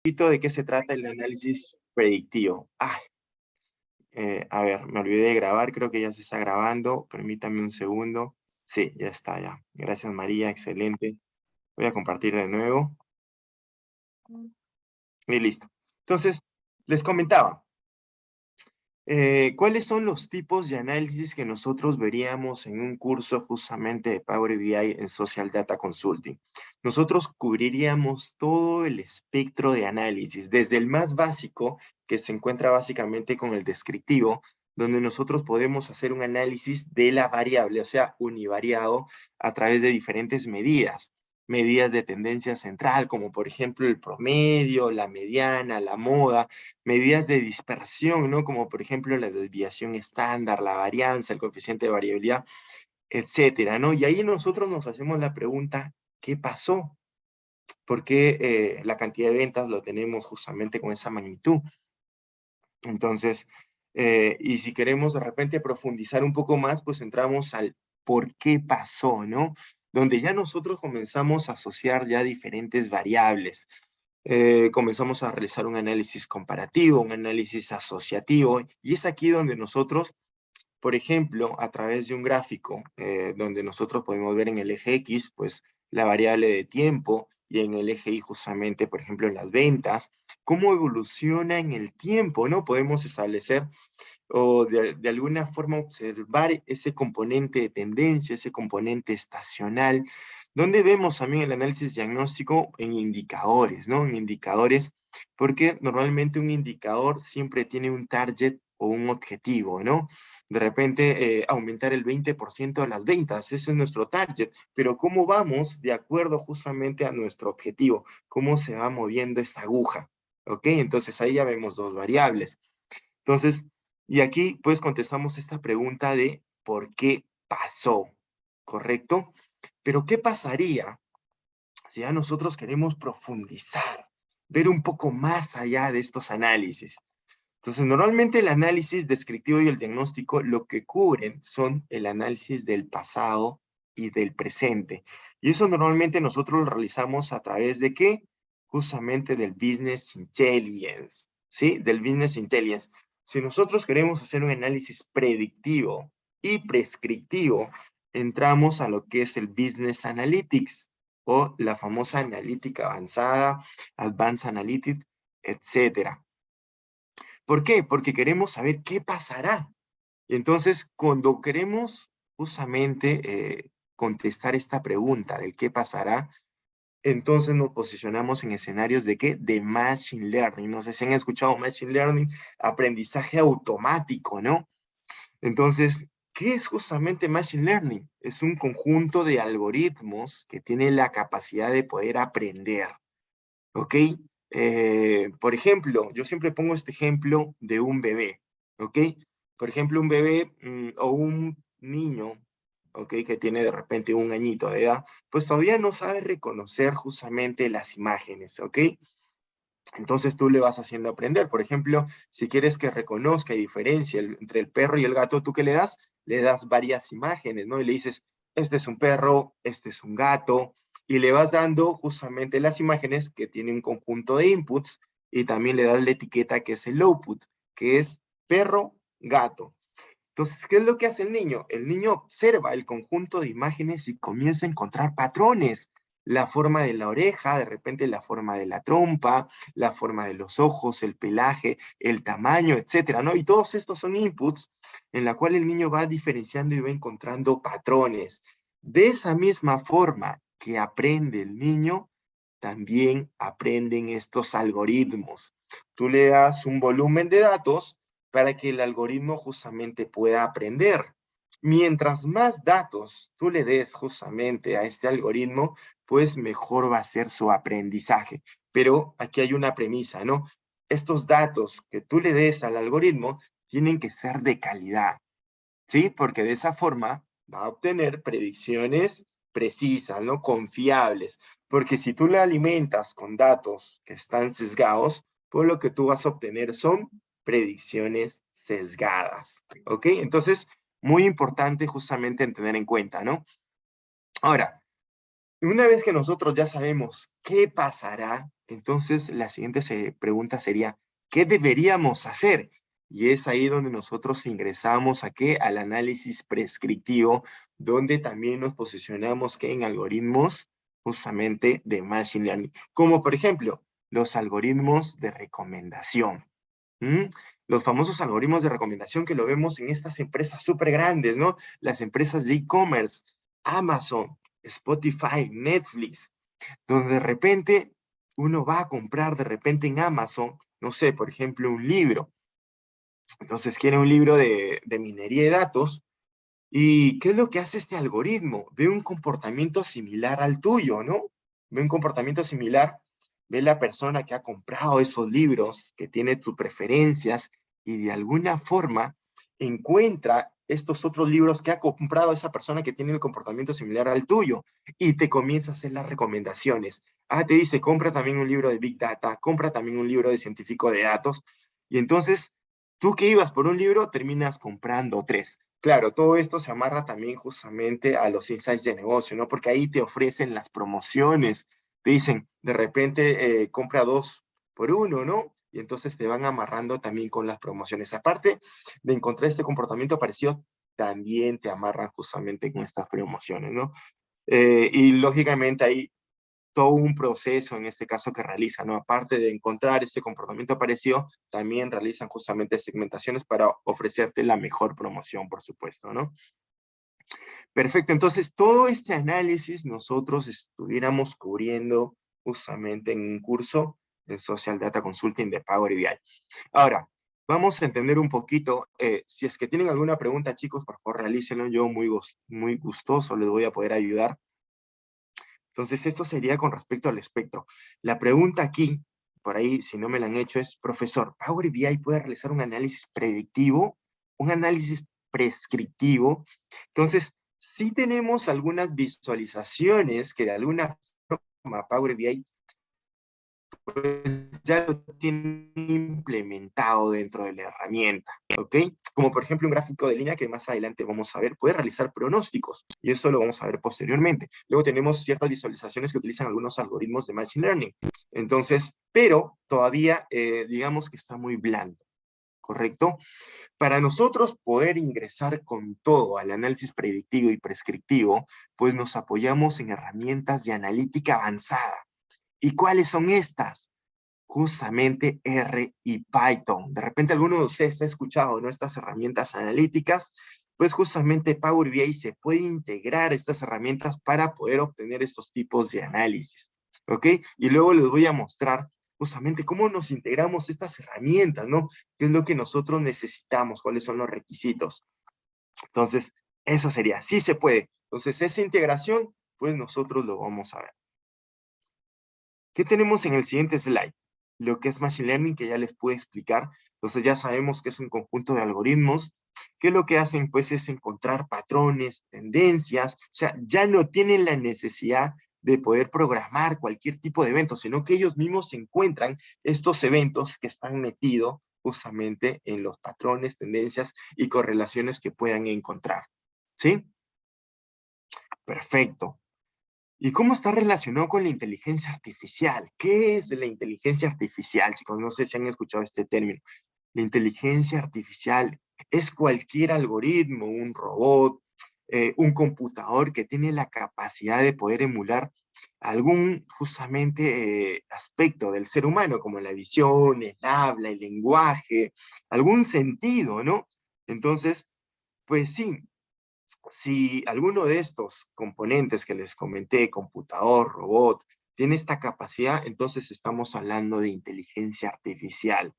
de qué se trata el análisis predictivo. A ver, me olvidé de grabar, creo que ya se está grabando. Permítame un segundo. Sí, ya está, ya. Gracias, María, excelente. Voy a compartir de nuevo. Y listo. Entonces, les comentaba, ¿cuáles son los tipos de análisis que nosotros veríamos en un curso justamente de Power BI en Social Data Consulting? Nosotros cubriríamos todo el espectro de análisis, desde el más básico, que se encuentra básicamente con el descriptivo, donde nosotros podemos hacer un análisis de la variable, o sea, univariado, a través de diferentes medidas. Medidas de tendencia central, como por ejemplo el promedio, la mediana, la moda, medidas de dispersión, ¿no? Como por ejemplo la desviación estándar, la varianza, el coeficiente de variabilidad, etcétera, ¿no? Y ahí nosotros nos hacemos la pregunta, ¿qué pasó? ¿Por qué la cantidad de ventas lo tenemos justamente con esa magnitud? Entonces, y si queremos de repente profundizar un poco más, pues entramos al por qué pasó, ¿no? Donde ya nosotros comenzamos a asociar ya diferentes variables. Comenzamos a realizar un análisis comparativo, un análisis asociativo, y es aquí donde nosotros, por ejemplo, a través de un gráfico, donde nosotros podemos ver en el eje X, pues la variable de tiempo, y en el eje Y justamente, por ejemplo, las ventas, cómo evoluciona en el tiempo, ¿no? Podemos establecer o de alguna forma observar ese componente de tendencia, ese componente estacional, donde vemos también el análisis diagnóstico en indicadores, ¿no? En indicadores, porque normalmente un indicador siempre tiene un target o un objetivo, ¿no? De repente, aumentar el 20% de las ventas, ese es nuestro target, pero ¿cómo vamos de acuerdo justamente a nuestro objetivo? ¿Cómo se va moviendo esta aguja? ¿Ok? Entonces ahí ya vemos dos variables. Entonces, y aquí pues contestamos esta pregunta de ¿por qué pasó? ¿Correcto? Pero ¿qué pasaría si ya nosotros queremos profundizar, ver un poco más allá de estos análisis? Entonces, normalmente el análisis descriptivo y el diagnóstico lo que cubren son el análisis del pasado y del presente. Y eso normalmente nosotros lo realizamos a través de ¿qué? Justamente del Business Intelligence, ¿sí? Del Business Intelligence. Si nosotros queremos hacer un análisis predictivo y prescriptivo, entramos a lo que es el Business Analytics o la famosa analítica avanzada, Advanced Analytics, etcétera. ¿Por qué? Porque queremos saber qué pasará. Y entonces, cuando queremos justamente contestar esta pregunta del qué pasará, entonces nos posicionamos en escenarios de qué? De Machine Learning. No sé si han escuchado Machine Learning, aprendizaje automático, ¿no? Entonces, ¿qué es justamente Machine Learning? Es un conjunto de algoritmos que tienen la capacidad de poder aprender. ¿Ok? Por ejemplo, yo siempre pongo este ejemplo de un bebé, ¿ok? Por ejemplo, un bebé o un niño, ¿ok? Que tiene de repente un añito de edad, pues todavía no sabe reconocer justamente las imágenes, ¿ok? Entonces tú le vas haciendo aprender. Por ejemplo, si quieres que reconozca y diferencie entre el perro y el gato, ¿tú qué le das? Le das varias imágenes, ¿no? Y le dices, este es un perro, este es un gato, y le vas dando justamente las imágenes que tienen un conjunto de inputs, y también le das la etiqueta que es el output, que es perro, gato. Entonces, ¿qué es lo que hace el niño? El niño observa el conjunto de imágenes y comienza a encontrar patrones. La forma de la oreja, de repente la forma de la trompa, la forma de los ojos, el pelaje, el tamaño, etcétera, ¿no? Y todos estos son inputs en la cual el niño va diferenciando y va encontrando patrones. De esa misma forma que aprende el niño, también aprenden estos algoritmos. Tú le das un volumen de datos para que el algoritmo justamente pueda aprender. Mientras más datos tú le des justamente a este algoritmo, pues mejor va a ser su aprendizaje. Pero aquí hay una premisa, ¿no? Estos datos que tú le des al algoritmo tienen que ser de calidad, ¿sí? Porque de esa forma va a obtener predicciones precisas, ¿no? Confiables. Porque si tú la alimentas con datos que están sesgados, pues lo que tú vas a obtener son predicciones sesgadas, ¿ok? Entonces, muy importante justamente en tener en cuenta, ¿no? Ahora, Una vez que nosotros ya sabemos qué pasará, entonces la siguiente pregunta sería, ¿qué deberíamos hacer? Y es ahí donde nosotros ingresamos a qué? Al análisis prescriptivo, donde también nos posicionamos ¿qué? En algoritmos justamente de Machine Learning, como por ejemplo los algoritmos de recomendación. ¿Mm? Los famosos algoritmos de recomendación que lo vemos en estas empresas súper grandes, ¿no? Las empresas de e-commerce, Amazon, Spotify, Netflix, donde de repente uno va a comprar de repente en Amazon, no sé, por ejemplo, un libro. Entonces quiere un libro de minería de datos. ¿Y qué es lo que hace este algoritmo? Ve un comportamiento similar al tuyo, ¿no? Ve un comportamiento similar, ve la persona que ha comprado esos libros, que tiene tus preferencias, y de alguna forma encuentra estos otros libros que ha comprado esa persona que tiene el comportamiento similar al tuyo, y te comienza a hacer las recomendaciones. Ah, te dice, compra también un libro de Big Data, compra también un libro de científico de datos, y entonces, tú que ibas por un libro, terminas comprando tres. Claro, todo esto se amarra también justamente a los insights de negocio, ¿no? Porque ahí te ofrecen las promociones, te dicen, de repente compra dos por uno, ¿no? Y entonces te van amarrando también con las promociones. Aparte de encontrar este comportamiento parecido, también te amarran justamente con estas promociones, ¿no? Y lógicamente ahí todo un proceso en este caso que realizan, ¿no? Aparte de encontrar este comportamiento parecido, también realizan justamente segmentaciones para ofrecerte la mejor promoción, por supuesto, ¿no? Perfecto, entonces todo este análisis nosotros estuviéramos cubriendo justamente en un curso en Social Data Consulting de Power BI. Ahora, vamos a entender un poquito, si es que tienen alguna pregunta, chicos, por favor, realícenlo, yo muy gustoso les voy a poder ayudar. Entonces, esto sería con respecto al espectro. La pregunta aquí, por ahí, si no me la han hecho, es, profesor, ¿Power BI puede realizar un análisis predictivo, un análisis prescriptivo? Entonces, sí tenemos algunas visualizaciones que de alguna forma Power BI pues ya lo tienen implementado dentro de la herramienta, ¿ok? Como por ejemplo un gráfico de línea que más adelante vamos a ver, puede realizar pronósticos, y eso lo vamos a ver posteriormente. Luego tenemos ciertas visualizaciones que utilizan algunos algoritmos de Machine Learning. Entonces, pero todavía digamos que está muy blando, ¿correcto? Para nosotros poder ingresar con todo al análisis predictivo y prescriptivo, pues nos apoyamos en herramientas de analítica avanzada. ¿Y cuáles son estas? Justamente R y Python. De repente alguno de ustedes ha escuchado, ¿no? Estas herramientas analíticas, pues justamente Power BI se puede integrar estas herramientas para poder obtener estos tipos de análisis, ¿ok? Y luego les voy a mostrar justamente cómo nos integramos estas herramientas, ¿no? ¿Qué es lo que nosotros necesitamos? ¿Cuáles son los requisitos? Entonces, eso sería, sí se puede. Entonces, esa integración, pues nosotros lo vamos a ver. ¿Qué tenemos en el siguiente slide? Lo que es Machine Learning, que ya les pude explicar. Entonces ya sabemos que es un conjunto de algoritmos que lo que hacen pues es encontrar patrones, tendencias, o sea, ya no tienen la necesidad de poder programar cualquier tipo de evento, sino que ellos mismos encuentran estos eventos que están metidos justamente en los patrones, tendencias y correlaciones que puedan encontrar. ¿Sí? Perfecto. ¿Y cómo está relacionado con la inteligencia artificial? ¿Qué es la inteligencia artificial, chicos? No sé si han escuchado este término. La inteligencia artificial es cualquier algoritmo, un robot, un computador que tiene la capacidad de poder emular algún justamente aspecto del ser humano, como la visión, el habla, el lenguaje, algún sentido, ¿no? Entonces, pues sí, si alguno de estos componentes que les comenté, computador, robot, tiene esta capacidad, entonces estamos hablando de inteligencia artificial.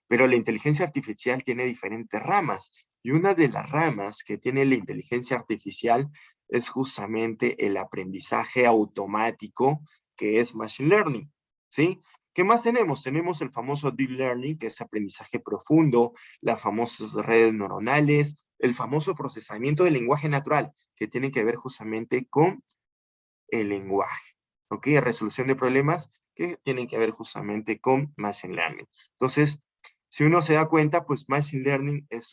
Pero la inteligencia artificial tiene diferentes ramas, y una de las ramas que tiene la inteligencia artificial es justamente el aprendizaje automático, que es Machine Learning, ¿sí? ¿Qué más tenemos? Tenemos el famoso Deep Learning, que es aprendizaje profundo, las famosas redes neuronales, el famoso procesamiento del lenguaje natural, que tiene que ver justamente con el lenguaje, ¿ok? Resolución de problemas que tienen que ver justamente con Machine Learning. Entonces, si uno se da cuenta, pues Machine Learning es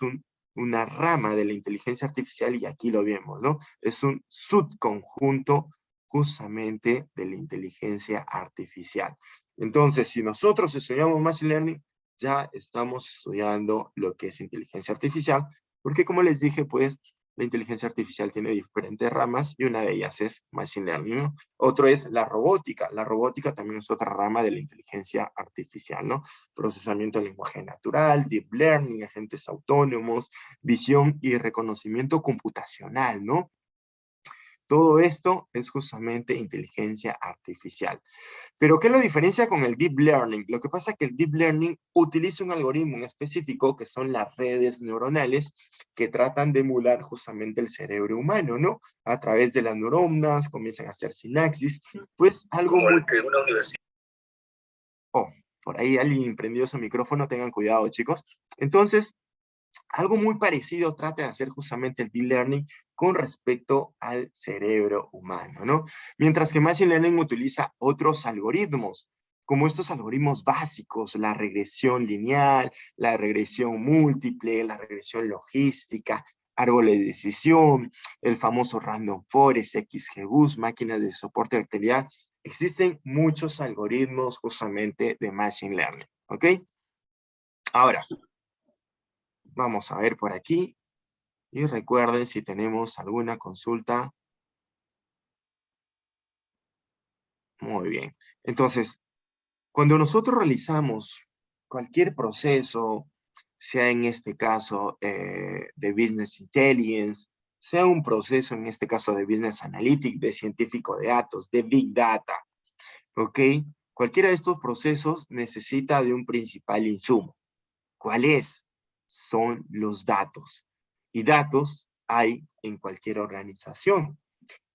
una rama de la inteligencia artificial y aquí lo vemos, ¿no? Es un subconjunto justamente de la inteligencia artificial. Entonces, si nosotros estudiamos Machine Learning, ya estamos estudiando lo que es inteligencia artificial, porque como les dije, pues, la inteligencia artificial tiene diferentes ramas y una de ellas es Machine Learning, ¿no? Otro es la robótica. La robótica también es otra rama de la inteligencia artificial, ¿no? Procesamiento de lenguaje natural, Deep Learning, agentes autónomos, visión y reconocimiento computacional, ¿no? Todo esto es justamente inteligencia artificial. Pero ¿qué lo diferencia con el Deep Learning? Lo que pasa es que el Deep Learning utiliza un algoritmo en específico que son las redes neuronales que tratan de emular justamente el cerebro humano, ¿no? A través de las neuronas comienzan a hacer sinapsis, pues algo como muy... el que una universidad. Oh, por ahí alguien prendió su micrófono, tengan cuidado, chicos. Entonces, algo muy parecido trata de hacer justamente el Deep Learning con respecto al cerebro humano, ¿no? Mientras que Machine Learning utiliza otros algoritmos, como estos algoritmos básicos, la regresión lineal, la regresión múltiple, la regresión logística, árboles de decisión, el famoso Random Forest, XGBoost, máquinas de soporte vectorial. Existen muchos algoritmos justamente de Machine Learning, ¿ok? Ahora, vamos a ver por aquí. Y recuerden si tenemos alguna consulta. Muy bien. Entonces, cuando nosotros realizamos cualquier proceso, sea en este caso de Business Intelligence, sea un proceso en este caso de Business Analytics, de científico de datos, de Big Data, ¿ok? Cualquiera de estos procesos necesita de un principal insumo. ¿Cuál es? Son los datos. Y datos hay en cualquier organización.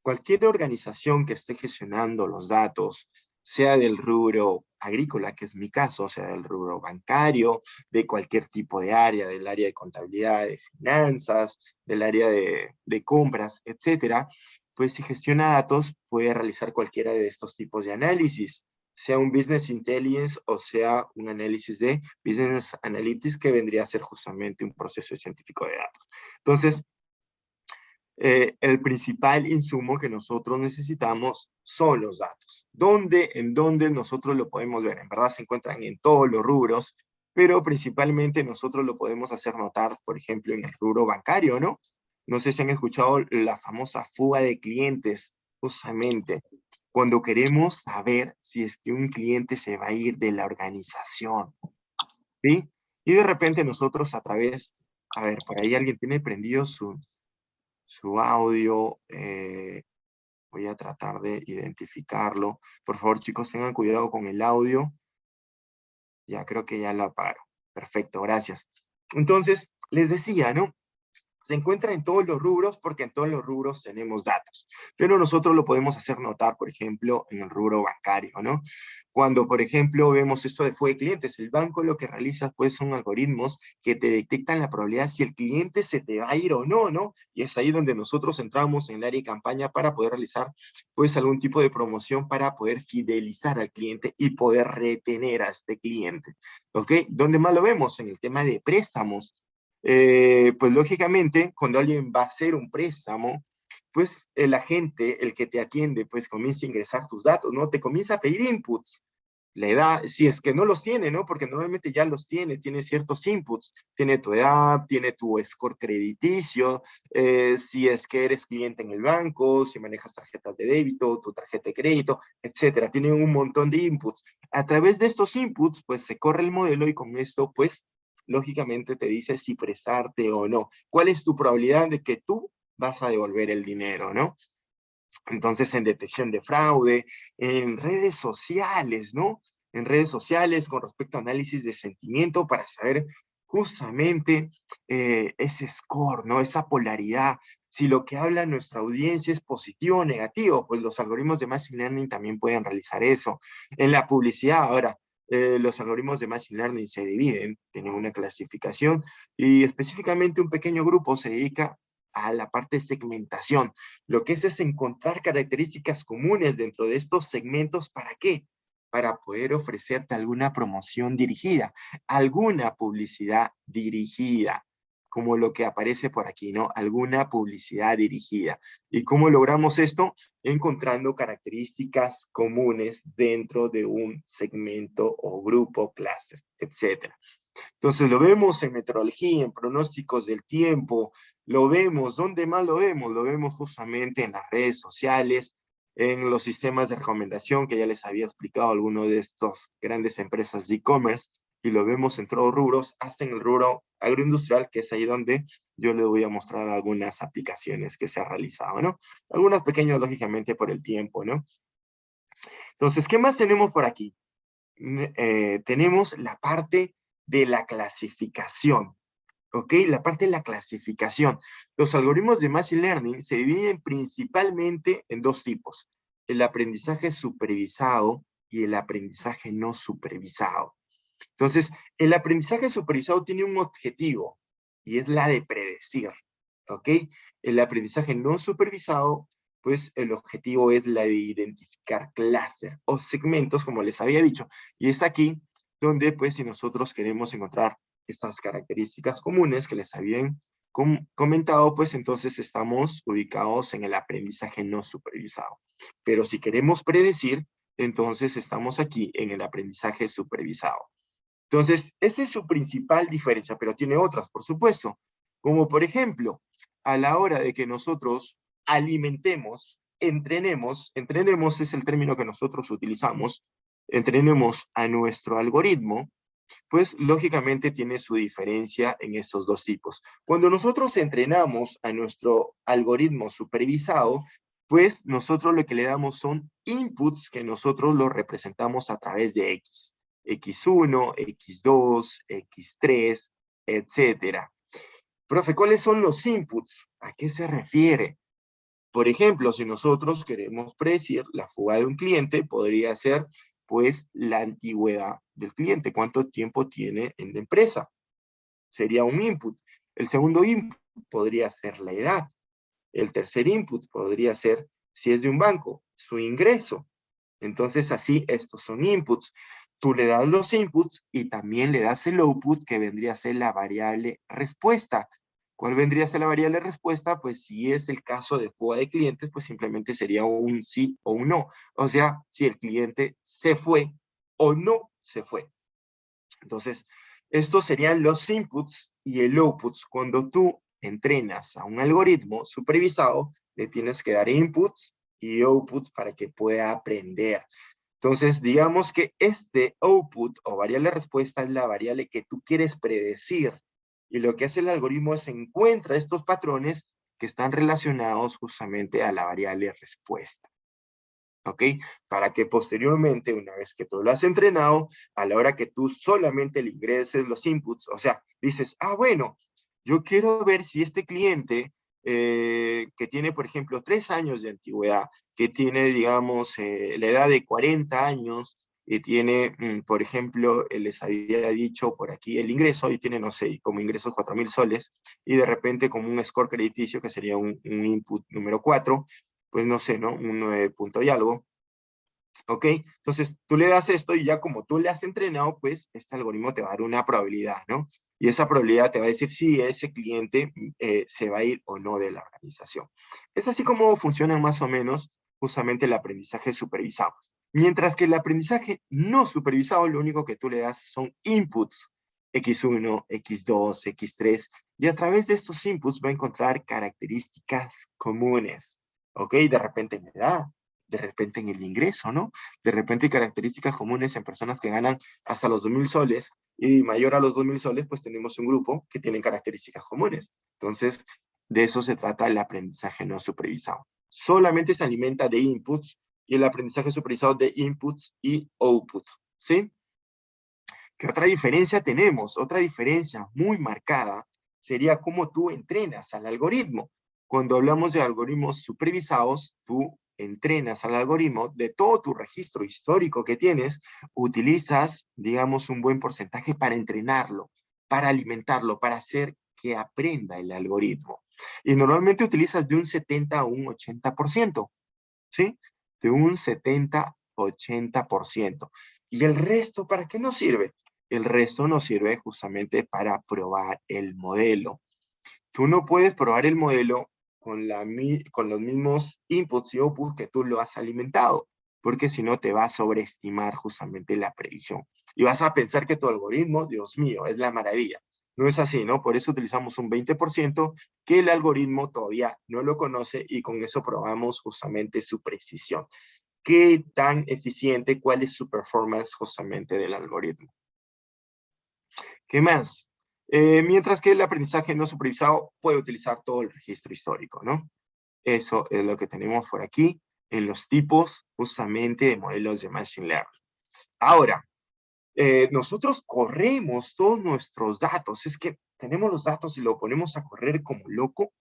Cualquier organización que esté gestionando los datos, sea del rubro agrícola, que es mi caso, sea del rubro bancario, de cualquier tipo de área, del área de contabilidad, de finanzas, del área de compras, etcétera, pues si gestiona datos puede realizar cualquiera de estos tipos de análisis, sea un Business Intelligence o sea un análisis de Business Analytics que vendría a ser justamente un proceso científico de datos. Entonces, el principal insumo que nosotros necesitamos son los datos. ¿En dónde nosotros lo podemos ver? En verdad se encuentran en todos los rubros, pero principalmente nosotros lo podemos hacer notar, por ejemplo, en el rubro bancario, ¿no? No sé si han escuchado la famosa fuga de clientes, justamente, cuando queremos saber si es que un cliente se va a ir de la organización, ¿sí? Y de repente nosotros a través, a ver, por ahí alguien tiene prendido su audio, voy a tratar de identificarlo. Por favor, chicos, tengan cuidado con el audio. Ya creo que ya lo apagaron. Perfecto, gracias. Entonces, les decía, ¿no? Se encuentra en todos los rubros porque en todos los rubros tenemos datos, pero nosotros lo podemos hacer notar, por ejemplo, en el rubro bancario, ¿no? Cuando, por ejemplo, vemos esto de fuga de clientes, el banco lo que realiza, pues, son algoritmos que te detectan la probabilidad si el cliente se te va a ir o no, ¿no? Y es ahí donde nosotros entramos en el área de campaña para poder realizar, pues, algún tipo de promoción para poder fidelizar al cliente y poder retener a este cliente, ¿ok? ¿Dónde más lo vemos? En el tema de préstamos. Pues lógicamente, cuando alguien va a hacer un préstamo, pues el agente, el que te atiende, pues comienza a ingresar tus datos, ¿no? Te comienza a pedir inputs. La edad, si es que no los tiene, ¿no? Porque normalmente ya los tiene ciertos inputs. Tiene tu edad, tiene tu score crediticio, si es que eres cliente en el banco, si manejas tarjetas de débito, tu tarjeta de crédito, etcétera. Tiene un montón de inputs. A través de estos inputs, pues se corre el modelo y con esto, pues, lógicamente te dice si prestarte o no. ¿Cuál es tu probabilidad de que tú vas a devolver el dinero, no? Entonces, en detección de fraude, en redes sociales, ¿no? En redes sociales con respecto a análisis de sentimiento para saber justamente ese score, ¿no? Esa polaridad. Si lo que habla nuestra audiencia es positivo o negativo, pues los algoritmos de Machine Learning también pueden realizar eso. En la publicidad, ahora, los algoritmos de Machine Learning se dividen, tienen una clasificación y específicamente un pequeño grupo se dedica a la parte de segmentación. Lo que es encontrar características comunes dentro de estos segmentos. ¿Para qué? Para poder ofrecerte alguna promoción dirigida, alguna publicidad dirigida. como lo que aparece por aquí, ¿no? Alguna publicidad dirigida. ¿Y cómo logramos esto? Encontrando características comunes dentro de un segmento o grupo, clúster, etc. Entonces lo vemos en meteorología, en pronósticos del tiempo, lo vemos, ¿dónde más lo vemos? Lo vemos justamente en las redes sociales, en los sistemas de recomendación que ya les había explicado algunos de estos grandes empresas de e-commerce, y lo vemos en todos rubros, hasta en el rubro agroindustrial, que es ahí donde yo les voy a mostrar algunas aplicaciones que se han realizado, ¿no? Algunas pequeñas, lógicamente, por el tiempo, ¿no? Entonces, ¿qué más tenemos por aquí? Tenemos la parte de la clasificación, ¿ok? La parte de la clasificación. Los algoritmos de Machine Learning se dividen principalmente en dos tipos: el aprendizaje supervisado y el aprendizaje no supervisado. Entonces, el aprendizaje supervisado tiene un objetivo, y es la de predecir, ¿ok? El aprendizaje no supervisado, pues el objetivo es la de identificar clúster o segmentos, como les había dicho, y es aquí donde, pues, si nosotros queremos encontrar estas características comunes que les habían comentado, pues entonces estamos ubicados en el aprendizaje no supervisado. Pero si queremos predecir, entonces estamos aquí en el aprendizaje supervisado. Entonces, esa es su principal diferencia, pero tiene otras, por supuesto. Como por ejemplo, a la hora de que nosotros alimentemos, entrenemos es el término que nosotros utilizamos, entrenemos a nuestro algoritmo, pues lógicamente tiene su diferencia en estos dos tipos. Cuando nosotros entrenamos a nuestro algoritmo supervisado, pues nosotros lo que le damos son inputs que nosotros los representamos a través de X. X1, X2, X3, etcétera. Profe, ¿cuáles son los inputs? ¿A qué se refiere? Por ejemplo, si nosotros queremos predecir la fuga de un cliente, podría ser, pues, la antigüedad del cliente. ¿Cuánto tiempo tiene en la empresa? Sería un input. El segundo input podría ser la edad. El tercer input podría ser, si es de un banco, su ingreso. Entonces, así, estos son inputs. Tú le das los inputs y también le das el output, que vendría a ser la variable respuesta. ¿Cuál vendría a ser la variable respuesta? Pues si es el caso de fuga de clientes, pues simplemente sería un sí o un no. O sea, si el cliente se fue o no se fue. Entonces, estos serían los inputs y el outputs. Cuando tú entrenas a un algoritmo supervisado, le tienes que dar inputs y outputs para que pueda aprender. Entonces, digamos que este output o variable respuesta es la variable que tú quieres predecir. Y lo que hace el algoritmo es encuentra estos patrones que están relacionados justamente a la variable respuesta. ¿Ok? Para que posteriormente, una vez que tú lo has entrenado, a la hora que tú solamente le ingreses los inputs, o sea, dices, ah, bueno, yo quiero ver si este cliente que tiene, por ejemplo, 3 años de antigüedad, que tiene, digamos, la edad de 40 años, y tiene, por ejemplo, les había dicho por aquí el ingreso, y tiene, no sé, como ingresos 4.000 soles, y de repente como un score crediticio, que sería un input número 4, pues no sé, ¿no? Un 9 punto y algo. ¿Ok? Entonces, tú le das esto y ya como tú le has entrenado, pues este algoritmo te va a dar una probabilidad, ¿no? Y esa probabilidad te va a decir si ese cliente se va a ir o no de la organización. Es así como funciona más o menos justamente el aprendizaje supervisado. Mientras que el aprendizaje no supervisado, lo único que tú le das son inputs, X1, X2, X3, y a través de estos inputs va a encontrar características comunes. ¿Ok? De repente en edad, de repente en el ingreso, ¿no? De repente hay características comunes en personas que ganan hasta los 2.000 soles, y mayor a los 2.000 soles, pues tenemos un grupo que tienen características comunes. Entonces, de eso se trata el aprendizaje no supervisado. Solamente se alimenta de inputs, y el aprendizaje supervisado de inputs y outputs, ¿sí? ¿Qué otra diferencia tenemos? Otra diferencia muy marcada sería cómo tú entrenas al algoritmo. Cuando hablamos de algoritmos supervisados, tú entrenas al algoritmo de todo tu registro histórico que tienes, utilizas, digamos, un buen porcentaje para entrenarlo, para alimentarlo, para hacer que aprenda el algoritmo. Y normalmente utilizas de un 70 a un 80%, ¿sí? De un 70-80%. ¿Y el resto para qué nos sirve? El resto nos sirve justamente para probar el modelo. Tú no puedes probar el modelo con los mismos inputs y outputs que tú lo has alimentado, porque si no te va a sobreestimar justamente la previsión. Y vas a pensar que tu algoritmo, Dios mío, es la maravilla. No es así, ¿no? Por eso utilizamos un 20% que el algoritmo todavía no lo conoce y con eso probamos justamente su precisión. ¿Qué tan eficiente, cuál es su performance justamente del algoritmo? ¿Qué más? Mientras que el aprendizaje no supervisado puede utilizar todo el registro histórico, ¿no? Eso es lo que tenemos por aquí en los tipos justamente de modelos de Machine Learning. Ahora, nosotros corremos todos nuestros datos. Es que tenemos los datos y lo ponemos a correr como loco.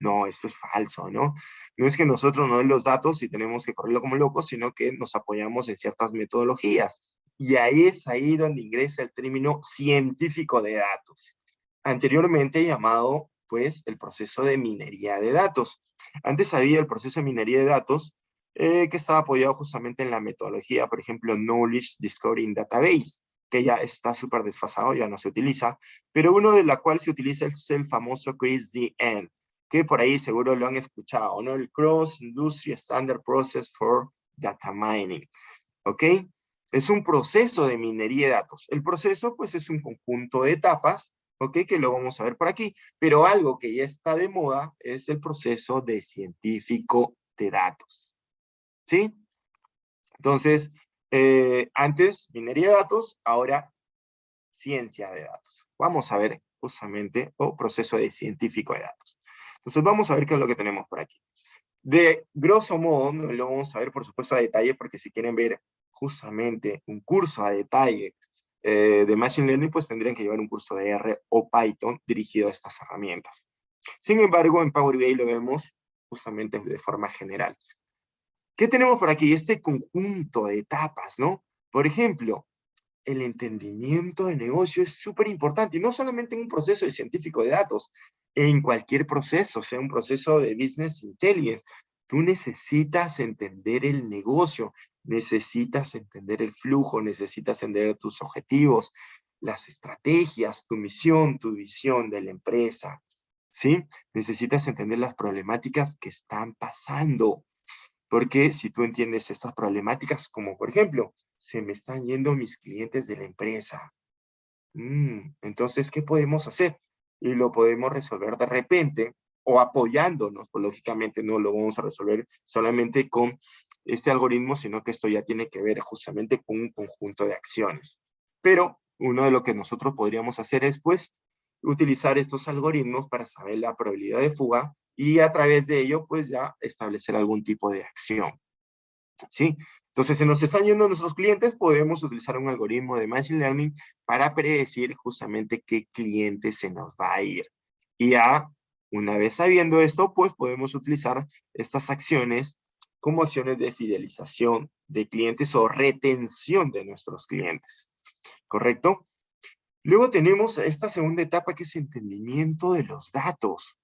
No, esto es falso, ¿no? No es que nosotros no den los datos y tenemos que correrlo como locos, sino que nos apoyamos en ciertas metodologías. Y ahí es ahí donde ingresa el término científico de datos, anteriormente llamado, pues, el proceso de minería de datos. Antes había el proceso de minería de datos que estaba apoyado justamente en la metodología, por ejemplo, Knowledge Discovery Database, que ya está súper desfasado, ya no se utiliza, pero uno de la cual se utiliza es el famoso CRISDN, que por ahí seguro lo han escuchado, ¿no? El Cross Industry Standard Process for Data Mining, ¿ok? Es un proceso de minería de datos. El proceso, pues, es un conjunto de etapas, ¿ok? Que lo vamos a ver por aquí, pero algo que ya está de moda es el proceso de científico de datos, ¿sí? Entonces, antes minería de datos, ahora ciencia de datos. Vamos a ver justamente, o proceso de científico de datos. Entonces, vamos a ver qué es lo que tenemos por aquí. De grosso modo, no lo vamos a ver por supuesto a detalle, porque si quieren ver justamente un curso a detalle de Machine Learning, pues tendrían que llevar un curso de R o Python dirigido a estas herramientas. Sin embargo, en Power BI lo vemos justamente de forma general. ¿Qué tenemos por aquí? Este conjunto de etapas, ¿no? Por ejemplo, el entendimiento del negocio es súper importante, y no solamente en un proceso de científico de datos, en cualquier proceso, sea un proceso de business intelligence, tú necesitas entender el negocio, necesitas entender el flujo, necesitas entender tus objetivos, las estrategias, tu misión, tu visión de la empresa, ¿sí? Necesitas entender las problemáticas que están pasando, porque si tú entiendes estas problemáticas, como por ejemplo, se me están yendo mis clientes de la empresa. Entonces, ¿qué podemos hacer? Y lo podemos resolver de repente o apoyándonos, pues lógicamente no lo vamos a resolver solamente con este algoritmo, sino que esto ya tiene que ver justamente con un conjunto de acciones. Pero uno de lo que nosotros podríamos hacer es, pues, utilizar estos algoritmos para saber la probabilidad de fuga y a través de ello, pues ya establecer algún tipo de acción, ¿sí? Entonces, se nos están yendo nuestros clientes, podemos utilizar un algoritmo de Machine Learning para predecir justamente qué cliente se nos va a ir. Y ya, una vez sabiendo esto, pues podemos utilizar estas acciones como acciones de fidelización de clientes o retención de nuestros clientes, ¿correcto? Luego tenemos esta segunda etapa que es entendimiento de los datos.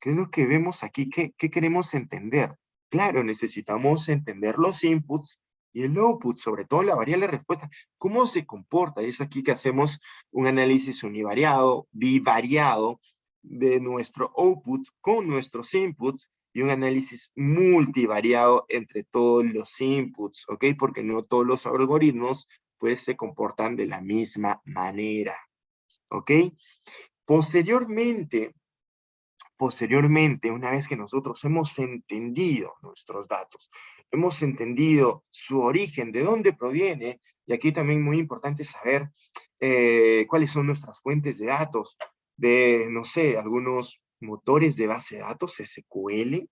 ¿Qué es lo que vemos aquí? ¿Qué queremos entender? Claro, necesitamos entender los inputs y el output, sobre todo la variable respuesta. ¿Cómo se comporta? Es aquí que hacemos un análisis univariado, bivariado de nuestro output con nuestros inputs y un análisis multivariado entre todos los inputs, ¿ok? Porque no todos los algoritmos pues se comportan de la misma manera, ¿ok? Posteriormente, una vez que nosotros hemos entendido nuestros datos, hemos entendido su origen, de dónde proviene, y aquí también muy importante saber cuáles son nuestras fuentes de datos, de, no sé, algunos motores de base de datos, SQL,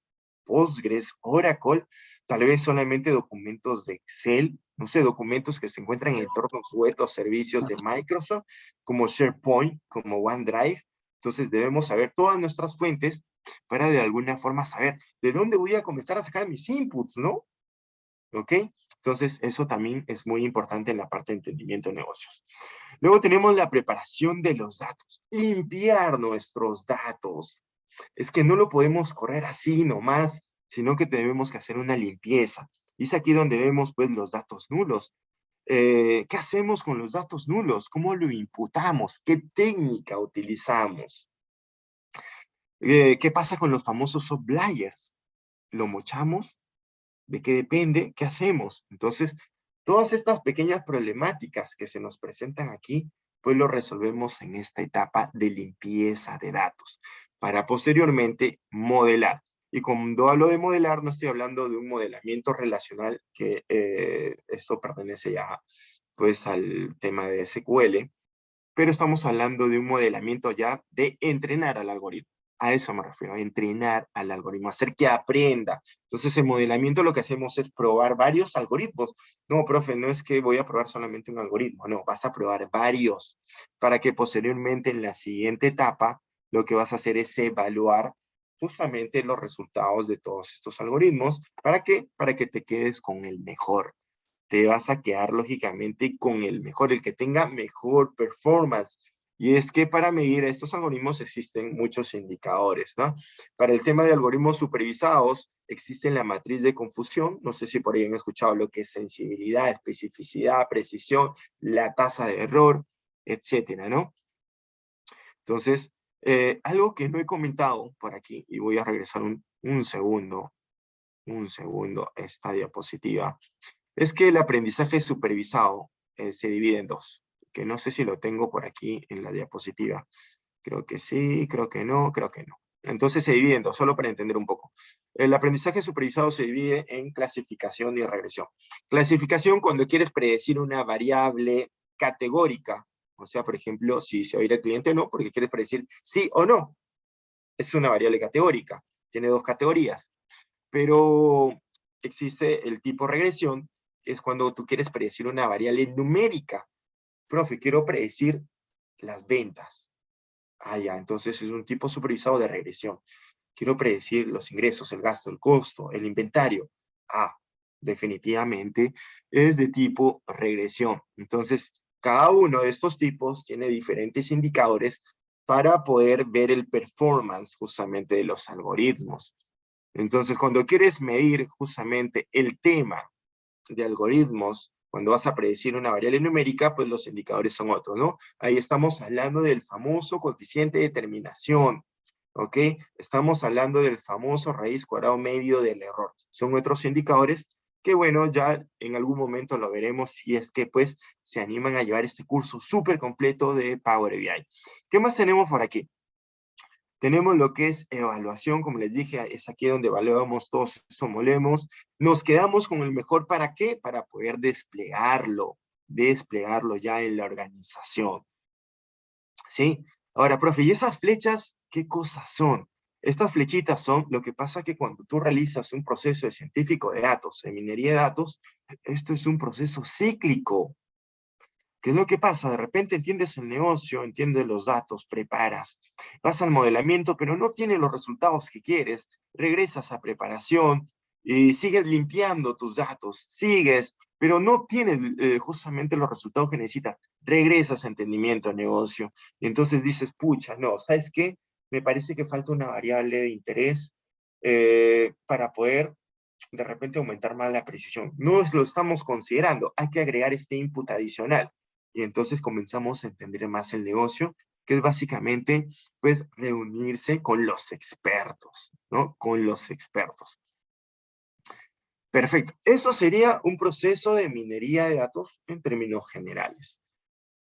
Postgres, Oracle, tal vez solamente documentos de Excel, no sé, documentos que se encuentran en entornos web o servicios de Microsoft, como SharePoint, como OneDrive. Entonces debemos saber todas nuestras fuentes para de alguna forma saber de dónde voy a comenzar a sacar mis inputs, ¿no? ¿Ok? Entonces eso también es muy importante en la parte de entendimiento de negocios. Luego tenemos la preparación de los datos, limpiar nuestros datos. Es que no lo podemos correr así nomás, sino que debemos que hacer una limpieza. Y es aquí donde vemos pues los datos nulos. ¿Qué hacemos con los datos nulos? ¿Cómo lo imputamos? ¿Qué técnica utilizamos? ¿Qué pasa con los famosos outliers? ¿Lo mochamos? ¿De qué depende? ¿Qué hacemos? Entonces, todas estas pequeñas problemáticas que se nos presentan aquí, pues lo resolvemos en esta etapa de limpieza de datos, para posteriormente modelar. Y cuando hablo de modelar, no estoy hablando de un modelamiento relacional, que esto pertenece ya pues al tema de SQL, pero estamos hablando de un modelamiento ya de entrenar al algoritmo. A eso me refiero, a entrenar al algoritmo, hacer que aprenda. Entonces, el modelamiento lo que hacemos es probar varios algoritmos. No, profe, no es que voy a probar solamente un algoritmo, no, vas a probar varios, para que posteriormente en la siguiente etapa lo que vas a hacer es evaluar justamente los resultados de todos estos algoritmos. ¿Para qué? Para que te quedes con el mejor. Te vas a quedar lógicamente con el mejor, el que tenga mejor performance. Y es que para medir estos algoritmos existen muchos indicadores, ¿no? Para el tema de algoritmos supervisados, existe la matriz de confusión. No sé si por ahí han escuchado lo que es sensibilidad, especificidad, precisión, la tasa de error, etcétera, ¿no? Entonces, algo que no he comentado por aquí, y voy a regresar un segundo a esta diapositiva, es que el aprendizaje supervisado se divide en dos, que no sé si lo tengo por aquí en la diapositiva. Creo que sí, creo que no, creo que no. Entonces se divide en dos, solo para entender un poco. El aprendizaje supervisado se divide en clasificación y regresión. Clasificación cuando quieres predecir una variable categórica. O sea, por ejemplo, si se va a ir el cliente o no, porque quieres predecir sí o no. Es una variable categórica. Tiene dos categorías. Pero existe el tipo regresión, que es cuando tú quieres predecir una variable numérica. Profe, quiero predecir las ventas. Ah, ya, entonces es un tipo supervisado de regresión. Quiero predecir los ingresos, el gasto, el costo, el inventario. Ah, definitivamente es de tipo regresión. Entonces, cada uno de estos tipos tiene diferentes indicadores para poder ver el performance justamente de los algoritmos. Entonces, cuando quieres medir justamente el tema de algoritmos, cuando vas a predecir una variable numérica, pues los indicadores son otros, ¿no? Ahí estamos hablando del famoso coeficiente de determinación, ¿ok? Estamos hablando del famoso raíz cuadrado medio del error. Son otros indicadores que, bueno, ya en algún momento lo veremos si es que, pues, se animan a llevar este curso súper completo de Power BI. ¿Qué más tenemos por aquí? Tenemos lo que es evaluación, como les dije, es aquí donde evaluamos todos estos modelos. Nos quedamos con el mejor, ¿para qué? Para poder desplegarlo ya en la organización. ¿Sí? Ahora, profe, ¿y esas flechas qué cosas son? Estas flechitas son, lo que pasa que cuando tú realizas un proceso de científico de datos, de minería de datos, esto es un proceso cíclico. ¿Qué es lo que pasa? De repente entiendes el negocio, entiendes los datos, preparas, vas al modelamiento, pero no tienes los resultados que quieres, regresas a preparación y sigues limpiando tus datos, sigues, pero no tienes justamente los resultados que necesitas, regresas a entendimiento de negocio, y entonces dices, pucha, no, ¿sabes qué? Me parece que falta una variable de interés para poder de repente aumentar más la precisión. No lo estamos considerando, hay que agregar este input adicional. Y entonces comenzamos a entender más el negocio, que es básicamente, pues, reunirse con los expertos, ¿no? Con los expertos. Perfecto. Eso sería un proceso de minería de datos en términos generales.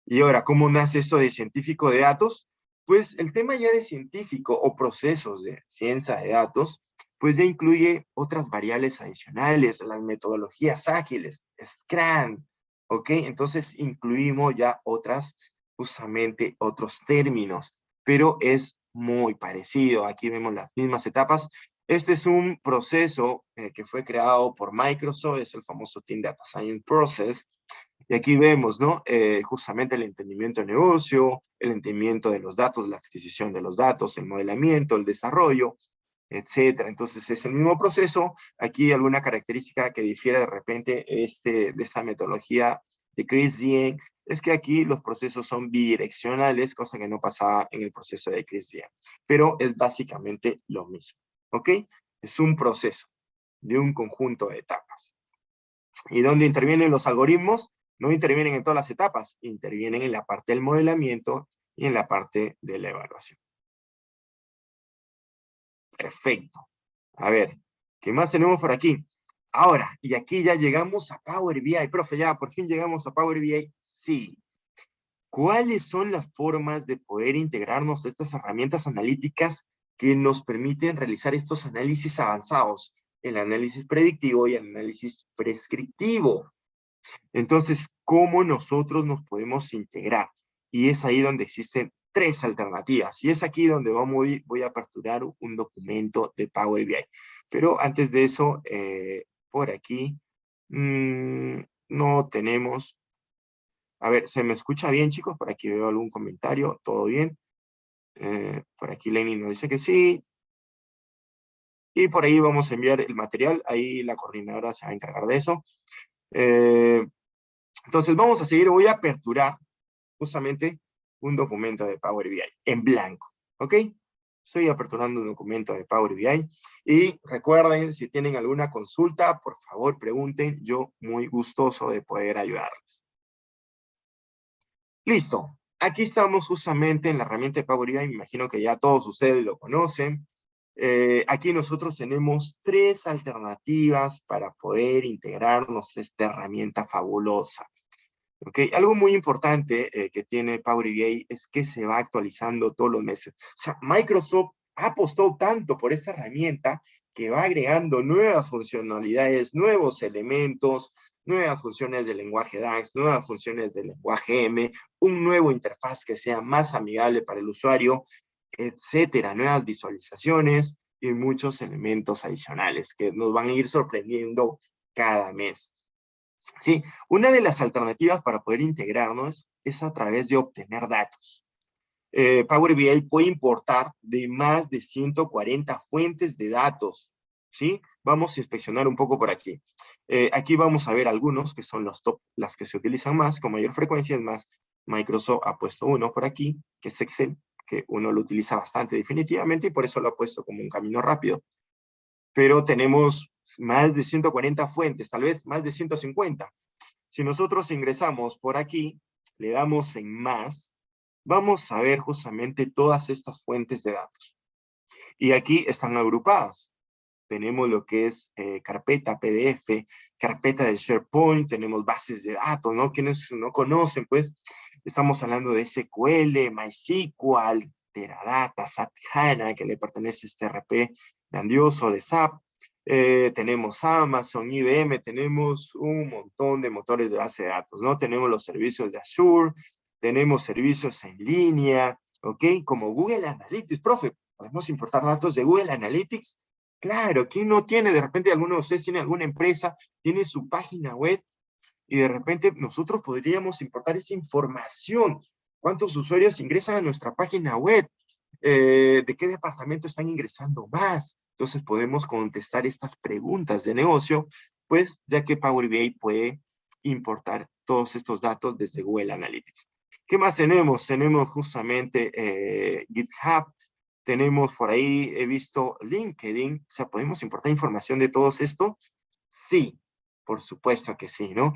Y ahora, ¿cómo nace esto de científico de datos? Pues el tema ya de científico o procesos de ciencia de datos, pues ya incluye otras variables adicionales, las metodologías ágiles, Scrum, ¿ok? Entonces incluimos ya otras, justamente otros términos, pero es muy parecido. Aquí vemos las mismas etapas. Este es un proceso que fue creado por Microsoft, es el famoso Team Data Science Process, y aquí vemos, ¿no? Justamente el entendimiento del negocio, el entendimiento de los datos, la adquisición de los datos, el modelamiento, el desarrollo, etcétera. Entonces es el mismo proceso. Aquí alguna característica que difiere de repente de esta metodología de Chris Dien es que aquí los procesos son bidireccionales, cosa que no pasaba en el proceso de Chris Dien. Pero es básicamente lo mismo, ¿ok? Es un proceso de un conjunto de etapas. ¿Y dónde intervienen los algoritmos? No intervienen en todas las etapas, intervienen en la parte del modelamiento y en la parte de la evaluación. Perfecto. A ver, ¿qué más tenemos por aquí? Ahora, y aquí ya llegamos a Power BI. Profe, ya por fin llegamos a Power BI. Sí. ¿Cuáles son las formas de poder integrarnos a estas herramientas analíticas que nos permiten realizar estos análisis avanzados? El análisis predictivo y el análisis prescriptivo. Entonces, ¿cómo nosotros nos podemos integrar? Y es ahí donde existen tres alternativas. Y es aquí donde voy a aperturar un documento de Power BI. Pero antes de eso, por aquí, no tenemos... A ver, ¿se me escucha bien, chicos? Por aquí veo algún comentario. ¿Todo bien? Por aquí Lenny nos dice que sí. Y por ahí vamos a enviar el material. Ahí la coordinadora se va a encargar de eso. Entonces vamos a seguir. Voy a aperturar justamente un documento de Power BI en blanco. ¿Ok? Estoy aperturando un documento de Power BI. Y recuerden, si tienen alguna consulta, por favor pregunten. Yo muy gustoso de poder ayudarles. Listo. Aquí estamos justamente en la herramienta de Power BI. Me imagino que ya todos ustedes lo conocen. Aquí nosotros tenemos tres alternativas para poder integrarnos a esta herramienta fabulosa. ¿Okay? Algo muy importante que tiene Power BI es que se va actualizando todos los meses. O sea, Microsoft ha apostado tanto por esta herramienta que va agregando nuevas funcionalidades, nuevos elementos, nuevas funciones del lenguaje DAX, nuevas funciones del lenguaje M, un nuevo interfaz que sea más amigable para el usuario, etcétera, nuevas visualizaciones y muchos elementos adicionales que nos van a ir sorprendiendo cada mes. Sí, una de las alternativas para poder integrarnos es a través de obtener datos. Power BI puede importar de más de 140 fuentes de datos, ¿sí? Vamos a inspeccionar un poco por aquí. Aquí vamos a ver algunos que son los top, las que se utilizan más, con mayor frecuencia, es más, Microsoft ha puesto uno por aquí, que es Excel, que uno lo utiliza bastante definitivamente y por eso lo ha puesto como un camino rápido. Pero tenemos más de 140 fuentes, tal vez más de 150. Si nosotros ingresamos por aquí, le damos en más, vamos a ver justamente todas estas fuentes de datos. Y aquí están agrupadas. Tenemos lo que es carpeta PDF, carpeta de SharePoint, tenemos bases de datos, ¿no? Quienes no conocen, pues, estamos hablando de SQL, MySQL, Teradata, SAP HANA, que le pertenece a este RP grandioso de SAP. Tenemos Amazon, IBM, tenemos un montón de motores de base de datos, ¿no? Tenemos los servicios de Azure, tenemos servicios en línea, ¿ok? Como Google Analytics, profe, ¿podemos importar datos de Google Analytics? Claro, ¿quién no tiene? De repente alguno de ustedes tiene alguna empresa, tiene su página web, y de repente nosotros podríamos importar esa información. ¿Cuántos usuarios ingresan a nuestra página web? ¿De qué departamento están ingresando más? Entonces podemos contestar estas preguntas de negocio, pues ya que Power BI puede importar todos estos datos desde Google Analytics. ¿Qué más tenemos? Tenemos justamente GitHub, tenemos por ahí, he visto LinkedIn, o sea, ¿podemos importar información de todo esto? Sí, por supuesto que sí, ¿no?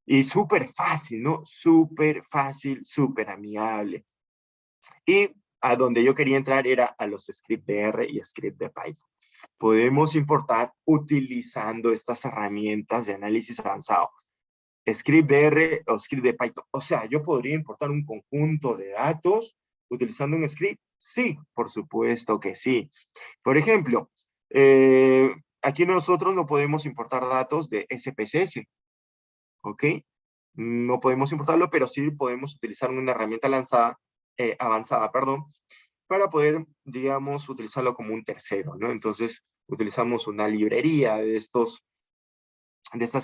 Y súper fácil, ¿no? Súper fácil, súper amigable. Y a donde yo quería entrar era a los scripts de R y script de Python. Podemos importar utilizando estas herramientas de análisis avanzado. Script de R o script de Python. O sea, yo podría importar un conjunto de datos utilizando un script. Sí, por supuesto que sí. Por ejemplo, aquí nosotros no podemos importar datos de SPSS. ¿Ok? No podemos importarlo, pero sí podemos utilizar una herramienta avanzada, perdón, para poder, digamos, utilizarlo como un tercero, ¿no? Entonces, utilizamos una librería de estas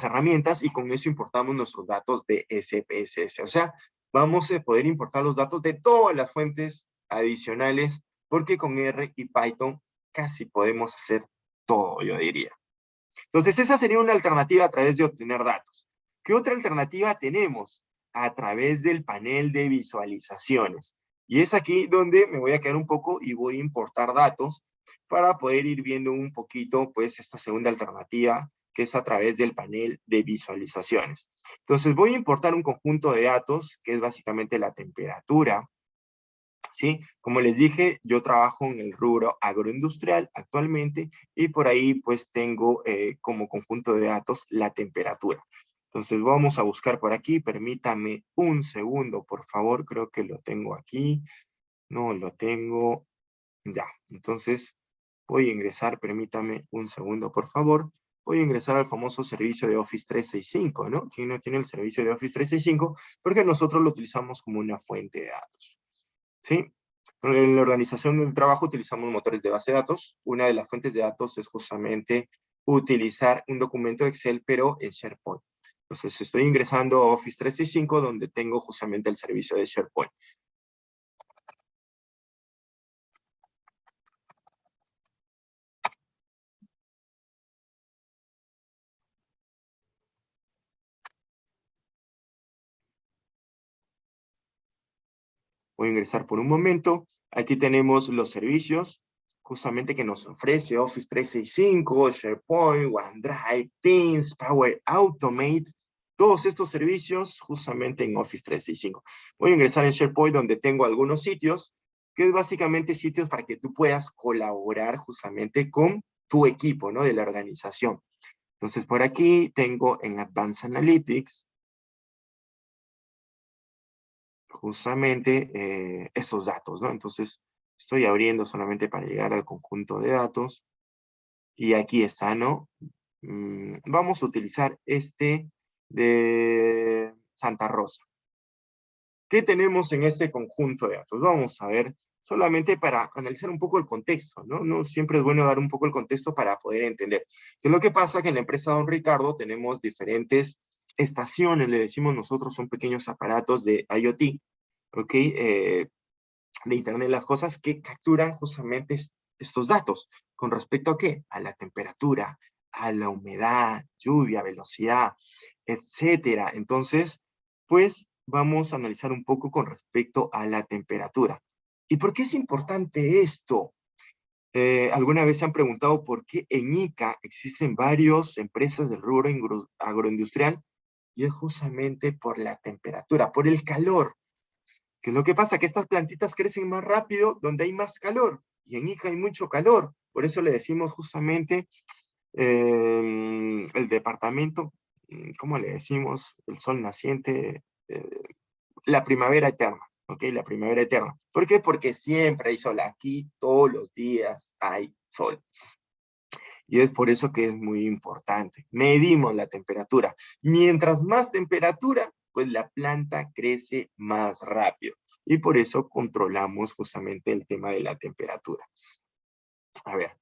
herramientas y con eso importamos nuestros datos de SPSS. O sea, vamos a poder importar los datos de todas las fuentes adicionales porque con R y Python casi podemos hacer todo, yo diría. Entonces, esa sería una alternativa a través de obtener datos. ¿Qué otra alternativa tenemos? A través del panel de visualizaciones. Y es aquí donde me voy a quedar un poco y voy a importar datos para poder ir viendo un poquito, pues, esta segunda alternativa, que es a través del panel de visualizaciones. Entonces, voy a importar un conjunto de datos, que es básicamente la temperatura, ¿sí? Como les dije, yo trabajo en el rubro agroindustrial actualmente y por ahí pues tengo como conjunto de datos la temperatura. Entonces vamos a buscar por aquí, permítame un segundo, por favor, creo que lo tengo aquí, no lo tengo, ya. Entonces voy a ingresar, permítame un segundo, por favor. Voy a ingresar al famoso servicio de Office 365, ¿no? ¿Quién no tiene el servicio de Office 365? Porque nosotros lo utilizamos como una fuente de datos. ¿Sí? En la organización del trabajo utilizamos motores de base de datos. Una de las fuentes de datos es justamente utilizar un documento Excel, pero en SharePoint. Entonces estoy ingresando a Office 365, donde tengo justamente el servicio de SharePoint. Voy a ingresar por un momento. Aquí tenemos los servicios justamente que nos ofrece Office 365, SharePoint, OneDrive, Teams, Power Automate, todos estos servicios justamente en Office 365. Voy a ingresar en SharePoint donde tengo algunos sitios, que es básicamente sitios para que tú puedas colaborar justamente con tu equipo, ¿no? De la organización. Entonces, por aquí tengo en Advanced Analytics, justamente estos datos, ¿no? Entonces, estoy abriendo solamente para llegar al conjunto de datos. Y aquí está, ¿no? Vamos a utilizar este de Santa Rosa. ¿Qué tenemos en este conjunto de datos? Vamos a ver, solamente para analizar un poco el contexto, ¿no? No siempre es bueno dar un poco el contexto para poder entender. ¿Qué es lo que pasa? Que en la empresa Don Ricardo tenemos diferentes estaciones, le decimos nosotros, son pequeños aparatos de IoT, ¿ok? De Internet de las Cosas que capturan justamente estos datos. ¿Con respecto a qué? A la temperatura, a la humedad, lluvia, velocidad, etcétera. Entonces, pues vamos a analizar un poco con respecto a la temperatura. ¿Y por qué es importante esto? ¿Alguna vez se han preguntado por qué en ICA existen varias empresas del rubro agroindustrial? Y es justamente por la temperatura, por el calor. ¿Qué es lo que pasa? Que estas plantitas crecen más rápido donde hay más calor. Y en Ica hay mucho calor. Por eso le decimos justamente el departamento, ¿cómo le decimos? El sol naciente, la primavera eterna. ¿Ok? La primavera eterna. ¿Por qué? Porque siempre hay sol. Aquí todos los días hay sol. Y es por eso que es muy importante. Medimos la temperatura. Mientras más temperatura, pues la planta crece más rápido. Y por eso controlamos justamente el tema de la temperatura. A ver.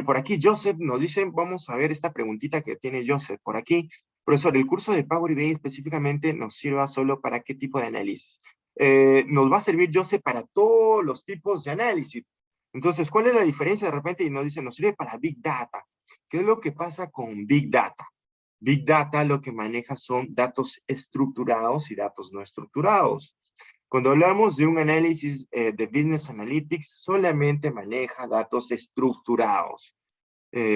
Por aquí Joseph nos dice, vamos a ver esta preguntita que tiene Joseph por aquí. Profesor, ¿el curso de Power BI específicamente nos sirva solo para qué tipo de análisis? Nos va a servir, Joseph, para todos los tipos de análisis. Entonces, ¿cuál es la diferencia de repente? Y nos dice, nos sirve para Big Data. ¿Qué es lo que pasa con Big Data? Big Data lo que maneja son datos estructurados y datos no estructurados. Cuando hablamos de un análisis de Business Analytics, solamente maneja datos estructurados.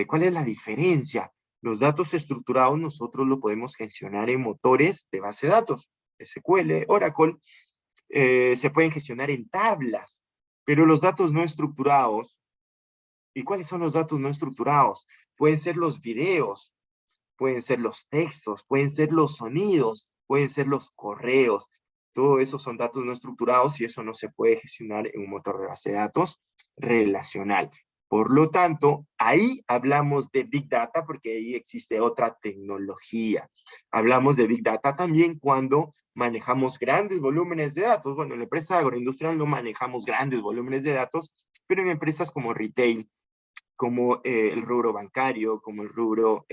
¿Cuál es la diferencia? Los datos estructurados nosotros lo podemos gestionar en motores de base de datos, SQL, Oracle, se pueden gestionar en tablas, pero los datos no estructurados, ¿y cuáles son los datos no estructurados? Pueden ser los videos, pueden ser los textos, pueden ser los sonidos, pueden ser los correos. Todo eso son datos no estructurados y eso no se puede gestionar en un motor de base de datos relacional. Por lo tanto, ahí hablamos de Big Data porque ahí existe otra tecnología. Hablamos de Big Data también cuando manejamos grandes volúmenes de datos. Bueno, en la empresa agroindustrial no manejamos grandes volúmenes de datos, pero en empresas como retail, como el rubro bancario, como el rubro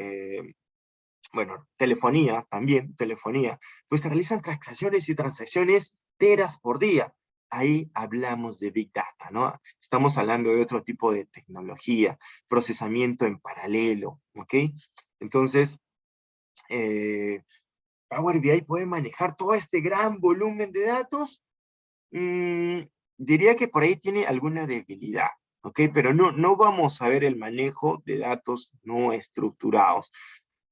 bueno, telefonía, también telefonía, pues se realizan transacciones y transacciones teras por día. Ahí hablamos de Big Data, ¿no? Estamos hablando de otro tipo de tecnología, procesamiento en paralelo, ¿ok? Entonces, eh, Power BI puede manejar todo este gran volumen de datos. Mm, diría que por ahí tiene alguna debilidad, ¿ok? Pero no vamos a ver el manejo de datos no estructurados.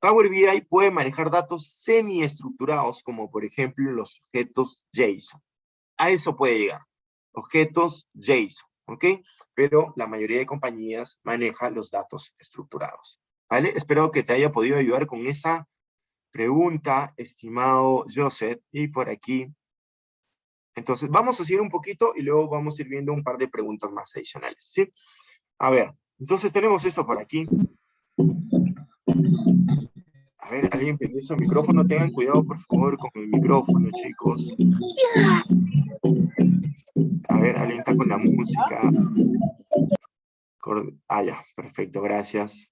Power BI puede manejar datos semiestructurados, como por ejemplo los objetos JSON. A eso puede llegar. Objetos JSON, ¿ok? Pero la mayoría de compañías maneja los datos estructurados, ¿vale? Espero que te haya podido ayudar con esa pregunta, estimado Joseph. Y por aquí, entonces, vamos a seguir un poquito y luego vamos a ir viendo un par de preguntas más adicionales, ¿sí? A ver, entonces tenemos esto por aquí. A ver, alguien prendió su micrófono. Tengan cuidado, por favor, con el micrófono, chicos. A ver, alguien está con la música. Ah, ya, perfecto, gracias.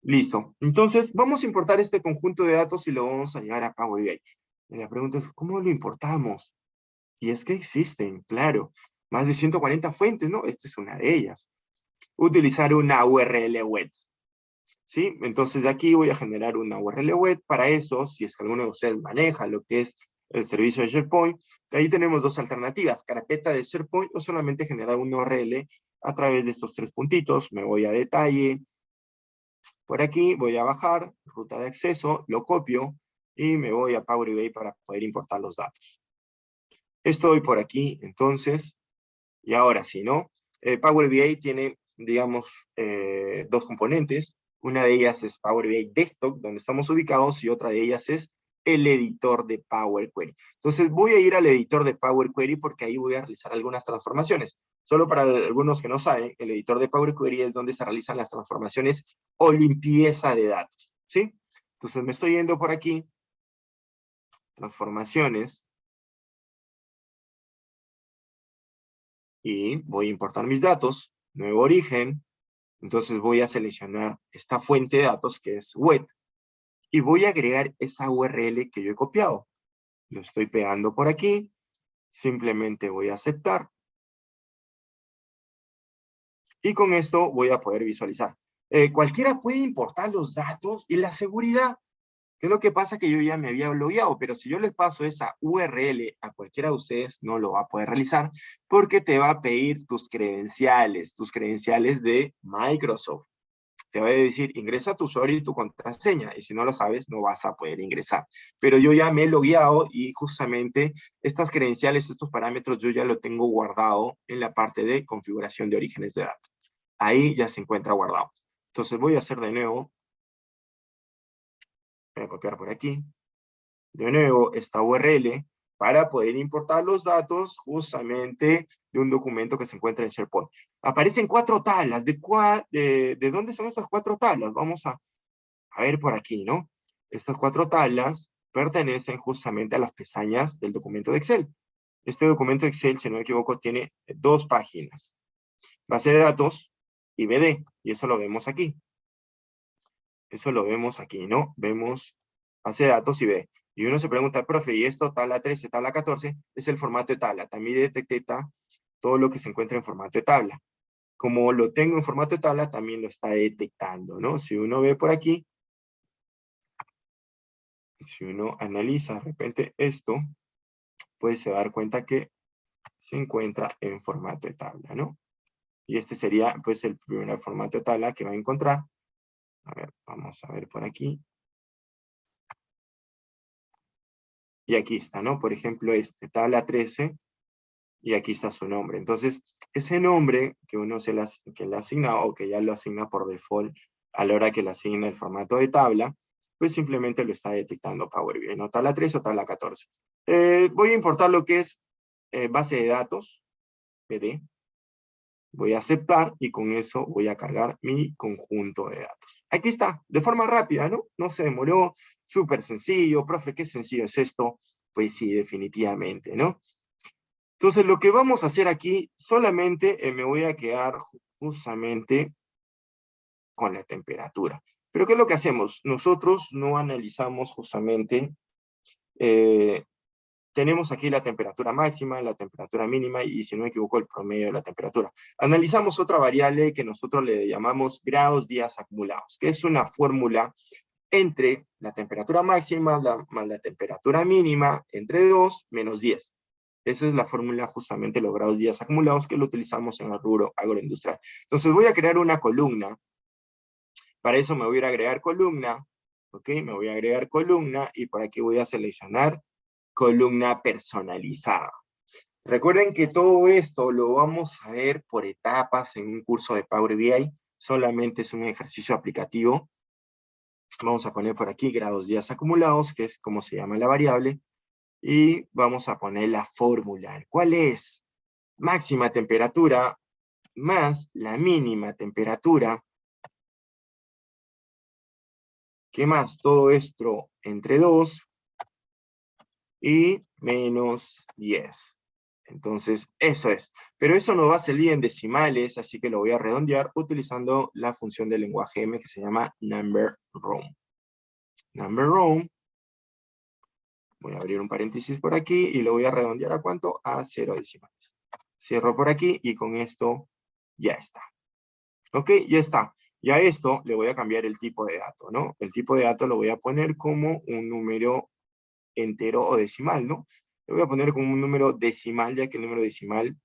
Listo. Entonces, vamos a importar este conjunto de datos y lo vamos a llevar a Power BI. Y la pregunta es, ¿cómo lo importamos? Y es que existen, claro, más de 140 fuentes, ¿no? Esta es una de ellas. Utilizar una URL web. ¿Sí? Entonces, de aquí voy a generar una URL web. Para eso, si es que alguno de ustedes maneja lo que es el servicio de SharePoint, ahí tenemos dos alternativas, carpeta de SharePoint o solamente generar una URL a través de estos tres puntitos. Me voy a detalle. Por aquí voy a bajar, ruta de acceso, lo copio y me voy a Power BI para poder importar los datos. Estoy por aquí, entonces, y ahora sí, ¿no? Power BI tiene, digamos, dos componentes. Una de ellas es Power BI Desktop, donde estamos ubicados, y otra de ellas es el editor de Power Query. Entonces voy a ir al editor de Power Query porque ahí voy a realizar algunas transformaciones. Solo para algunos que no saben, el editor de Power Query es donde se realizan las transformaciones o limpieza de datos, ¿sí? Entonces me estoy yendo por aquí, transformaciones, y voy a importar mis datos, nuevo origen. Entonces voy a seleccionar esta fuente de datos que es web y voy a agregar esa URL que yo he copiado. Lo estoy pegando por aquí, simplemente voy a aceptar y con esto voy a poder visualizar. Cualquiera puede importar los datos y la seguridad. ¿Qué es lo que pasa? Que yo ya me había logueado, pero si yo les paso esa URL a cualquiera de ustedes, no lo va a poder realizar porque te va a pedir tus credenciales de Microsoft. Te va a decir, ingresa tu usuario y tu contraseña, y si no lo sabes, no vas a poder ingresar. Pero yo ya me he logueado y justamente estas credenciales, estos parámetros, yo ya lo tengo guardado en la parte de configuración de orígenes de datos. Ahí ya se encuentra guardado. Entonces voy a hacer de nuevo, voy a copiar por aquí, de nuevo esta URL para poder importar los datos justamente de un documento que se encuentra en SharePoint. Aparecen 4 tablas. ¿De dónde son esas 4 tablas? Vamos a ver por aquí, ¿no? Estas 4 tablas pertenecen justamente a las pestañas del documento de Excel. Este documento de Excel, si no me equivoco, tiene 2 páginas. Base de datos y BD, y eso lo vemos aquí. Eso lo vemos aquí, ¿no? Vemos base de datos y BD. Y uno se pregunta, profe, ¿y esto, tabla 13, tabla 14? Es el formato de tabla. También detecta todo lo que se encuentra en formato de tabla. Como lo tengo en formato de tabla, también lo está detectando, ¿no? Si uno ve por aquí, si uno analiza de repente esto, pues se va a dar cuenta que se encuentra en formato de tabla, ¿no? Y este sería, pues, el primer formato de tabla que va a encontrar. A ver, vamos a ver por aquí. Y aquí está, ¿no? Por ejemplo, tabla 13, y aquí está su nombre. Entonces, ese nombre que uno que le asigna, o que ya lo asigna por default a la hora que le asigna el formato de tabla, pues simplemente lo está detectando Power BI, ¿no? Tabla 3 o tabla 14. Voy a importar lo que es base de datos, PD. Voy a aceptar y con eso voy a cargar mi conjunto de datos. Aquí está, de forma rápida, ¿no? No se demoró, súper sencillo. Profe, ¿qué sencillo es esto? Pues sí, definitivamente, ¿no? Entonces, lo que vamos a hacer aquí, solamente me voy a quedar justamente con la temperatura. Pero ¿qué es lo que hacemos? Nosotros no analizamos justamente, tenemos aquí la temperatura máxima, la temperatura mínima y, si no me equivoco, el promedio de la temperatura. Analizamos otra variable que nosotros le llamamos grados días acumulados, que es una fórmula entre la temperatura máxima más la temperatura mínima, entre 2 menos 10. Esa es la fórmula justamente los grados días acumulados que lo utilizamos en el rubro agroindustrial. Entonces voy a crear una columna. Para eso me voy a ir a agregar columna, ¿ok? Me voy a agregar columna y por aquí voy a seleccionar columna personalizada. Recuerden que todo esto lo vamos a ver por etapas en un curso de Power BI, solamente es un ejercicio aplicativo. Vamos a poner por aquí grados días acumulados, que es como se llama la variable, y vamos a poner la fórmula. ¿Cuál es? Máxima temperatura más la mínima temperatura. ¿Qué más? Todo esto entre 2 y menos 10. Entonces, eso es. Pero eso no va a salir en decimales, así que lo voy a redondear utilizando la función del lenguaje M que se llama number row. Number row. Voy a abrir un paréntesis por aquí y lo voy a redondear ¿a cuánto? A 0 decimales. Cierro por aquí y con esto ya está. ¿Ok? Ya está. Y a esto le voy a cambiar el tipo de dato, ¿no? El tipo de dato lo voy a poner como un número entero o decimal, ¿no? Lo voy a poner como un número decimal, ya que el número decimal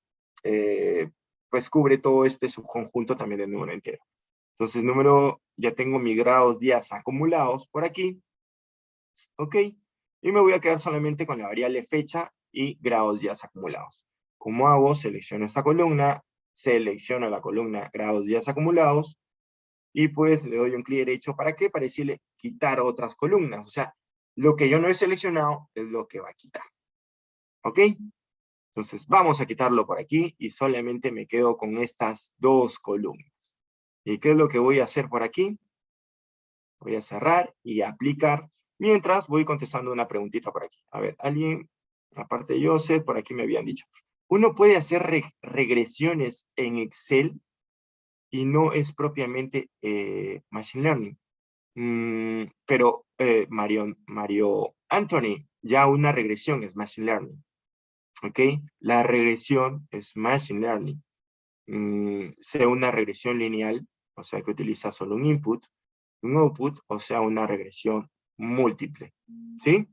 pues cubre todo este subconjunto también del número entero. Entonces, ya tengo mis grados días acumulados por aquí, ¿ok? Y me voy a quedar solamente con la variable fecha y grados días acumulados. ¿Cómo hago? Selecciono esta columna, selecciono la columna grados días acumulados, y pues le doy un clic derecho, ¿para qué? Para decirle quitar otras columnas. O sea, lo que yo no he seleccionado es lo que va a quitar. ¿Ok? Entonces, vamos a quitarlo por aquí y solamente me quedo con estas dos columnas. ¿Y qué es lo que voy a hacer por aquí? Voy a cerrar y aplicar, mientras voy contestando una preguntita por aquí. A ver, alguien, aparte de Joseph, por aquí me habían dicho, ¿uno puede hacer regresiones en Excel y no es propiamente Machine Learning? Pero Mario Anthony, ya una regresión es Machine Learning. ¿Ok? La regresión es Machine Learning. Sea una regresión lineal, o sea que utiliza solo un input, un output, o sea una regresión múltiple. ¿Sí?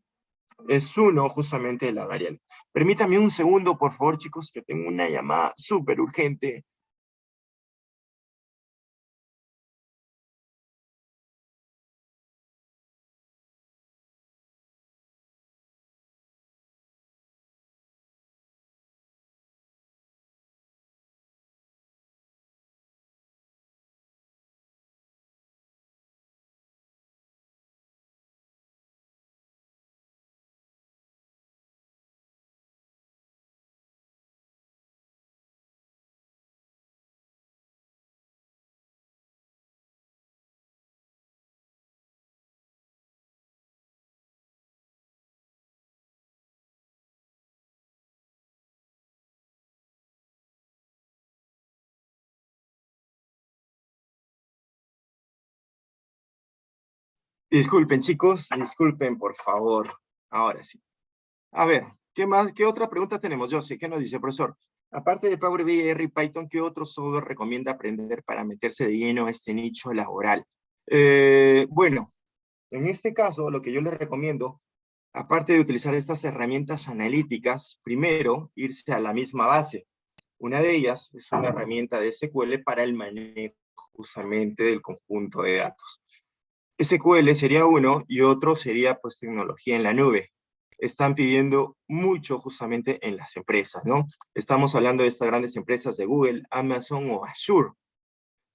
Es uno justamente de la variable. Permítame un segundo, por favor, chicos, que tengo una llamada súper urgente. Disculpen, chicos, disculpen, por favor. Ahora sí. A ver, ¿qué más? ¿Qué otra pregunta tenemos? Yo sé, ¿qué nos dice, profesor? Aparte de Power BI, R y Python, ¿qué otro software recomienda aprender para meterse de lleno a este nicho laboral? Bueno, en este caso, lo que yo les recomiendo, aparte de utilizar estas herramientas analíticas, primero, irse a la misma base. Una de ellas es una herramienta de SQL para el manejo justamente del conjunto de datos. SQL sería uno y otro sería pues tecnología en la nube. Están pidiendo mucho justamente en las empresas, ¿no? Estamos hablando de estas grandes empresas de Google, Amazon o Azure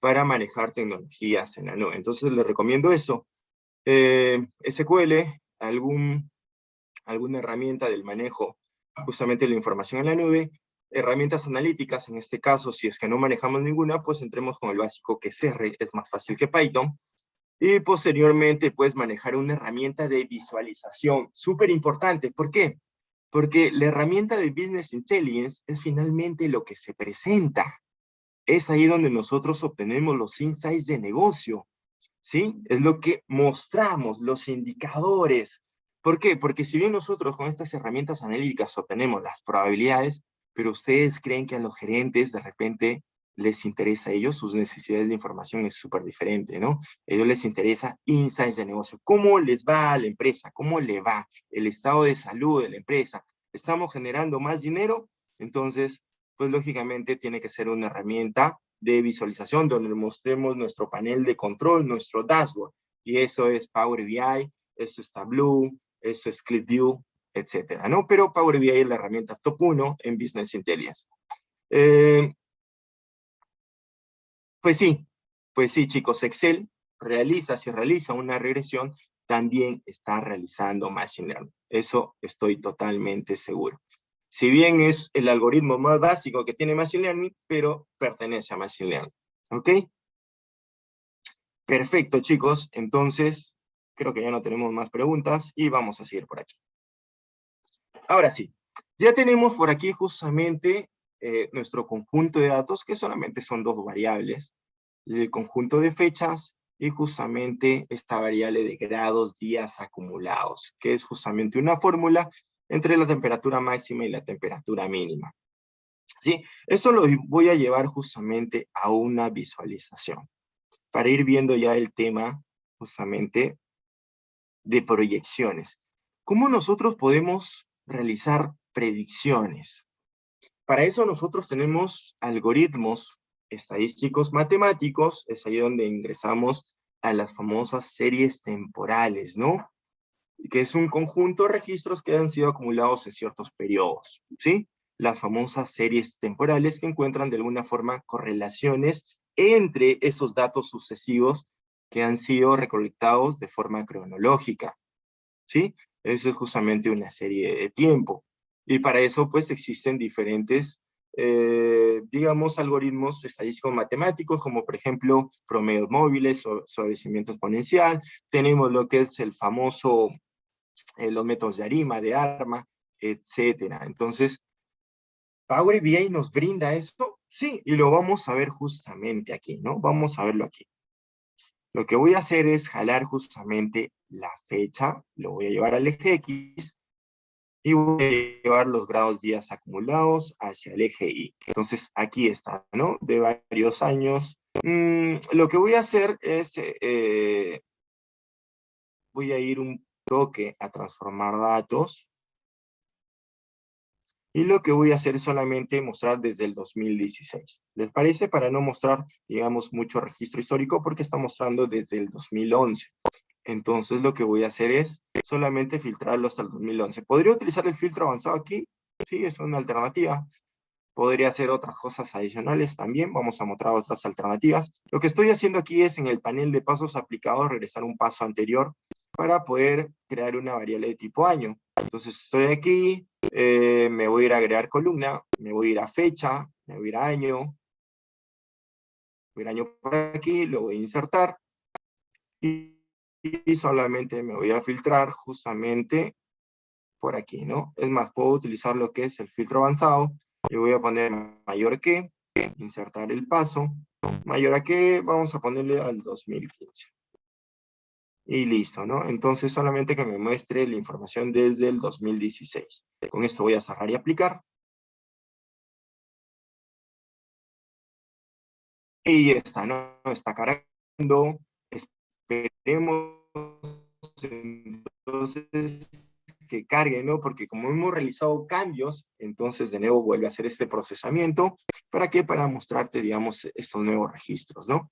para manejar tecnologías en la nube. Entonces les recomiendo eso. SQL, alguna herramienta del manejo justamente de la información en la nube, herramientas analíticas, en este caso, si es que no manejamos ninguna, pues entremos con el básico que es R, es más fácil que Python. Y posteriormente puedes manejar una herramienta de visualización, súper importante. ¿Por qué? Porque la herramienta de Business Intelligence es finalmente lo que se presenta. Es ahí donde nosotros obtenemos los insights de negocio, ¿sí? Es lo que mostramos, los indicadores. ¿Por qué? Porque si bien nosotros con estas herramientas analíticas obtenemos las probabilidades, pero ustedes creen que a los gerentes de repente les interesa a ellos, sus necesidades de información es súper diferente, ¿no? A ellos les interesa insights de negocio. ¿Cómo les va a la empresa? ¿Cómo le va? El estado de salud de la empresa. ¿Estamos generando más dinero? Entonces, pues lógicamente tiene que ser una herramienta de visualización donde mostremos nuestro panel de control, nuestro dashboard. y eso es Power BI, eso es Tableau, eso es ClickView, etcétera, ¿no? Pero Power BI es la herramienta top 1 en Business Intelligence. Pues sí, chicos, Excel si realiza una regresión, también está realizando Machine Learning. Eso estoy totalmente seguro. Si bien es el algoritmo más básico que tiene Machine Learning, pero pertenece a Machine Learning. ¿Ok? Perfecto, chicos. Entonces, creo que ya no tenemos más preguntas y vamos a seguir por aquí. Ahora sí, ya tenemos por aquí justamente nuestro conjunto de datos, que solamente son 2 variables. El conjunto de fechas y justamente esta variable de grados días acumulados, que es justamente una fórmula entre la temperatura máxima y la temperatura mínima. ¿Sí? Esto lo voy a llevar justamente a una visualización, para ir viendo ya el tema justamente de proyecciones. ¿Cómo nosotros podemos realizar predicciones? Para eso nosotros tenemos algoritmos estadísticos matemáticos, es ahí donde ingresamos a las famosas series temporales, ¿no? Que es un conjunto de registros que han sido acumulados en ciertos periodos, ¿sí? Las famosas series temporales que encuentran de alguna forma correlaciones entre esos datos sucesivos que han sido recolectados de forma cronológica, ¿sí? Eso es justamente una serie de tiempo. Y para eso, pues, existen diferentes, digamos, algoritmos estadísticos matemáticos, como por ejemplo, promedios móviles o suavecimiento exponencial. Tenemos lo que es el famoso, los métodos de ARIMA, de ARMA, etcétera. Entonces, ¿Power BI nos brinda esto? Sí, y lo vamos a ver justamente aquí, ¿no? Vamos a verlo aquí. Lo que voy a hacer es jalar justamente la fecha, lo voy a llevar al eje X, y voy a llevar los grados días acumulados hacia el eje Y. Entonces, aquí está, ¿no? De varios años. Lo que voy a hacer es, voy a ir un toque a transformar datos, y lo que voy a hacer es solamente mostrar desde el 2016. ¿Les parece? Para no mostrar, digamos, mucho registro histórico, porque está mostrando desde el 2011. Entonces lo que voy a hacer es solamente filtrarlo hasta el 2011. ¿Podría utilizar el filtro avanzado aquí? Sí, es una alternativa. Podría hacer otras cosas adicionales también. Vamos a mostrar otras alternativas. Lo que estoy haciendo aquí es en el panel de pasos aplicados regresar un paso anterior para poder crear una variable de tipo año. Entonces estoy aquí, me voy a ir a agregar columna, me voy a ir a fecha, me voy a ir a año, voy a ir a año por aquí, lo voy a insertar y solamente me voy a filtrar justamente por aquí, ¿no? Es más, puedo utilizar lo que es el filtro avanzado, y voy a poner mayor que, insertar el paso, mayor a que, vamos a ponerle al 2015. Y listo, ¿no? Entonces solamente que me muestre la información desde el 2016. Con esto voy a cerrar y aplicar. Y ya está, ¿no? Está cargando. Esperemos entonces que cargue, ¿no? Porque como hemos realizado cambios, entonces de nuevo vuelve a hacer este procesamiento. ¿Para qué? Para mostrarte, digamos, estos nuevos registros, ¿no?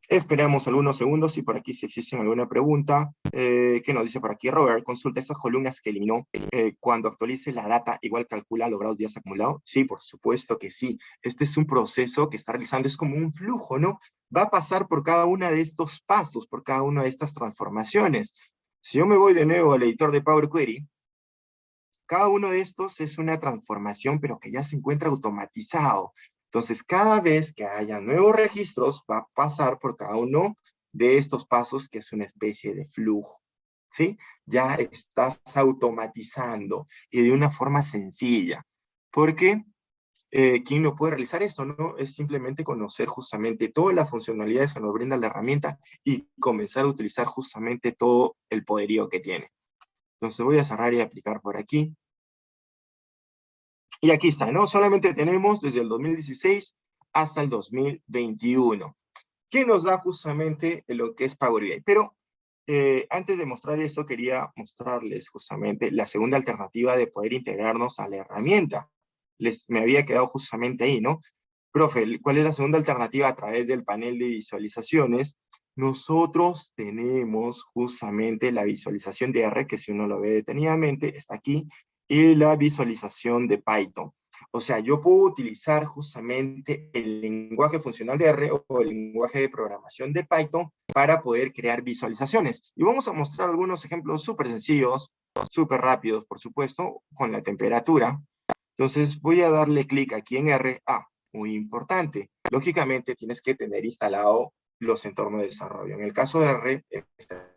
Esperamos algunos segundos y por aquí si existe alguna pregunta. ¿Qué nos dice por aquí? Robert, consulta esas columnas que eliminó. Cuando actualice la data, igual calcula los grados días acumulados. Sí, por supuesto que sí. Este es un proceso que está realizando, es como un flujo, ¿no? Va a pasar por cada uno de estos pasos, por cada una de estas transformaciones. Si yo me voy de nuevo al editor de Power Query, cada uno de estos es una transformación, pero que ya se encuentra automatizado. Entonces, cada vez que haya nuevos registros, va a pasar por cada uno de estos pasos, que es una especie de flujo, ¿sí? Ya estás automatizando y de una forma sencilla. Porque, ¿quién no puede realizar esto, no? Es simplemente conocer justamente todas las funcionalidades que nos brinda la herramienta y comenzar a utilizar justamente todo el poderío que tiene. Entonces voy a cerrar y aplicar por aquí. Y aquí está, ¿no? Solamente tenemos desde el 2016 hasta el 2021, que nos da justamente lo que es Power BI. Pero antes de mostrar esto, quería mostrarles justamente la segunda alternativa de poder integrarnos a la herramienta. Me había quedado justamente ahí, ¿no? Profe, ¿cuál es la segunda alternativa a través del panel de visualizaciones? Nosotros tenemos justamente la visualización de R, que si uno lo ve detenidamente, está aquí, y la visualización de Python. O sea, yo puedo utilizar justamente el lenguaje funcional de R o el lenguaje de programación de Python para poder crear visualizaciones. Y vamos a mostrar algunos ejemplos súper sencillos, súper rápidos, por supuesto, con la temperatura. Entonces voy a darle clic aquí en R. Muy importante. Lógicamente tienes que tener instalado los entornos de desarrollo. En el caso de R, está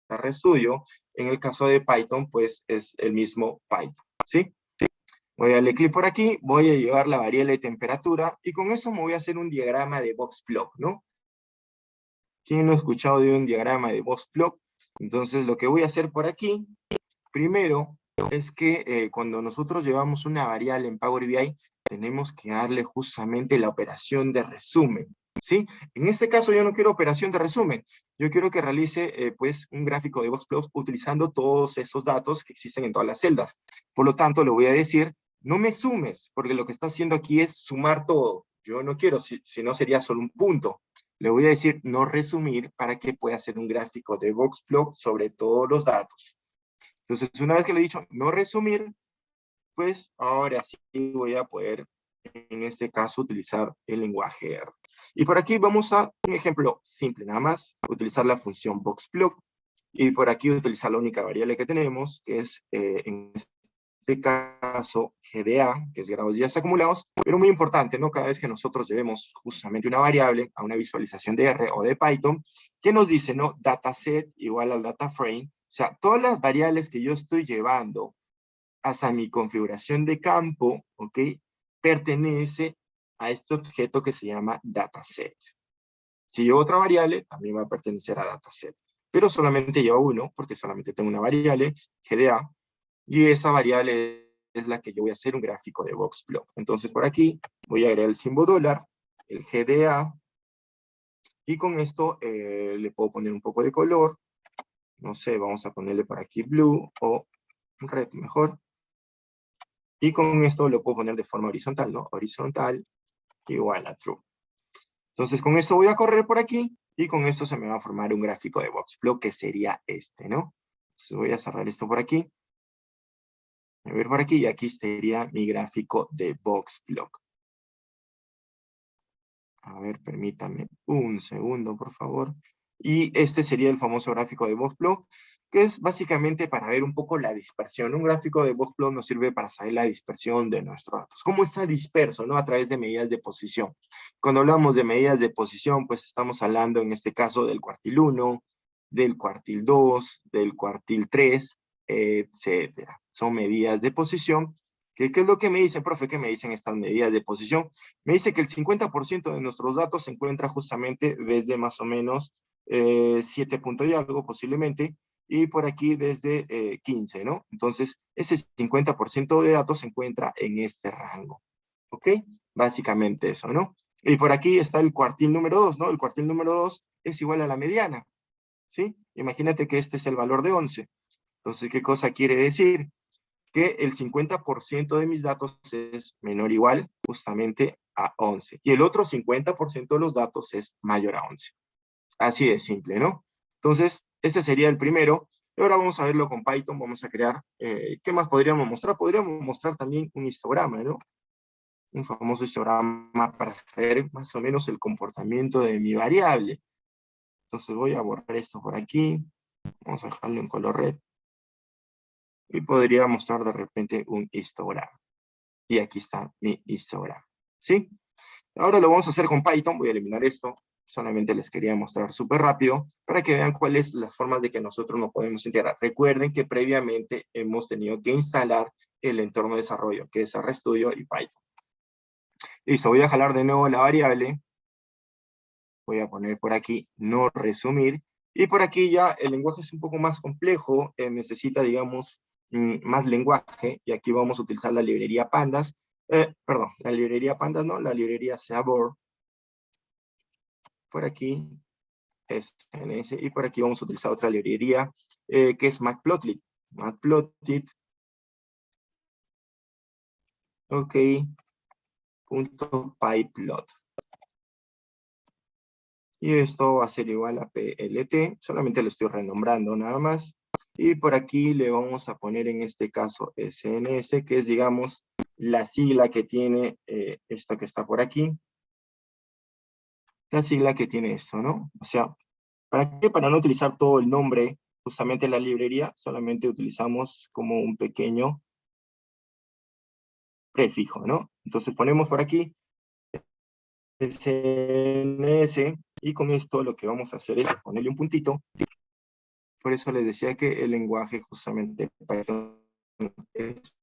RStudio. En el caso de Python, pues es el mismo Python, ¿sí? Voy a darle clic por aquí, voy a llevar la variable de temperatura y con eso me voy a hacer un diagrama de box-plot, ¿no? ¿Quién no ha escuchado de un diagrama de box-plot? Entonces lo que voy a hacer por aquí, primero, es que cuando nosotros llevamos una variable en Power BI, tenemos que darle justamente la operación de resumen, ¿sí? En este caso yo no quiero operación de resumen, yo quiero que realice pues un gráfico de box-plot utilizando todos esos datos que existen en todas las celdas. Por lo tanto, le voy a decir, no me sumes, porque lo que está haciendo aquí es sumar todo. Yo no quiero, si no sería solo un punto. Le voy a decir no resumir para que pueda hacer un gráfico de box-plot sobre todos los datos. Entonces, una vez que le he dicho no resumir, pues ahora sí voy a poder, en este caso, utilizar el lenguaje R. Y por aquí vamos a un ejemplo simple, nada más, utilizar la función boxplot. Y por aquí utilizar la única variable que tenemos, que es, en este caso, GDA, que es grados de días acumulados, pero muy importante, ¿no? Cada vez que nosotros llevemos justamente una variable a una visualización de R o de Python, ¿qué nos dice, no? Dataset igual al data frame. O sea, todas las variables que yo estoy llevando hasta mi configuración de campo, ¿ok? Pertenece a este objeto que se llama dataset. Si llevo otra variable, también va a pertenecer a dataset. Pero solamente llevo uno, porque solamente tengo una variable, GDA, y esa variable es la que yo voy a hacer un gráfico de boxplot. Entonces por aquí voy a agregar el símbolo dólar, el GDA, y con esto le puedo poner un poco de color. No sé, vamos a ponerle por aquí blue o red mejor. Y con esto lo puedo poner de forma horizontal, ¿no? Horizontal igual a true. Entonces con esto voy a correr por aquí y con esto se me va a formar un gráfico de boxplot que sería este, ¿no? Entonces voy a cerrar esto por aquí. Voy a ver por aquí y aquí sería mi gráfico de boxplot. A ver, permítame un segundo, por favor. Y este sería el famoso gráfico de boxplot, que es básicamente para ver un poco la dispersión. Un gráfico de boxplot nos sirve para saber la dispersión de nuestros datos. ¿Cómo está disperso, no? A través de medidas de posición. Cuando hablamos de medidas de posición, pues estamos hablando en este caso del cuartil 1, del cuartil 2, del cuartil 3, etcétera. Son medidas de posición. ¿Qué es lo que me dicen, profe? ¿Qué me dicen estas medidas de posición? Me dice que el 50% de nuestros datos se encuentra justamente desde más o menos 7 puntos y algo posiblemente, y por aquí desde 15, ¿no? Entonces, ese 50% de datos se encuentra en este rango, ¿ok? Básicamente eso, ¿no? Y por aquí está el cuartil número 2, ¿no? El cuartil número 2 es igual a la mediana, ¿sí? Imagínate que este es el valor de 11. Entonces, ¿qué cosa quiere decir? Que el 50% de mis datos es menor o igual justamente a 11. Y el otro 50% de los datos es mayor a 11. Así de simple, ¿no? Entonces, ese sería el primero. Y ahora vamos a verlo con Python. Vamos a crear, ¿qué más podríamos mostrar? Podríamos mostrar también un histograma, ¿no? Un famoso histograma para saber más o menos el comportamiento de mi variable. Entonces voy a borrar esto por aquí. Vamos a dejarlo en color red. Y podría mostrar de repente un histograma. Y aquí está mi histograma, ¿sí? Ahora lo vamos a hacer con Python. Voy a eliminar esto. Solamente les quería mostrar súper rápido para que vean cuáles son las formas de que nosotros nos podemos integrar. Recuerden que previamente hemos tenido que instalar el entorno de desarrollo, que es RStudio y Python. Listo, voy a jalar de nuevo la variable. Voy a poner por aquí no resumir. Y por aquí ya el lenguaje es un poco más complejo. Necesita, digamos, más lenguaje. Y aquí vamos a utilizar la librería Pandas. Perdón, la librería Pandas no, la librería Seaborn. Por aquí es NS. Y por aquí vamos a utilizar otra librería que es Matplotlib. Matplotlib. Ok. .pyplot. Y esto va a ser igual a PLT, solamente lo estoy renombrando nada más. Y por aquí le vamos a poner en este caso SNS, que es, digamos, la sigla que tiene esto que está por aquí. La sigla que tiene esto, ¿no? O sea, ¿para qué? Para no utilizar todo el nombre, justamente la librería, solamente utilizamos como un pequeño prefijo, ¿no? Entonces ponemos por aquí SNS, y con esto lo que vamos a hacer es ponerle un puntito. Por eso les decía que el lenguaje justamente Python es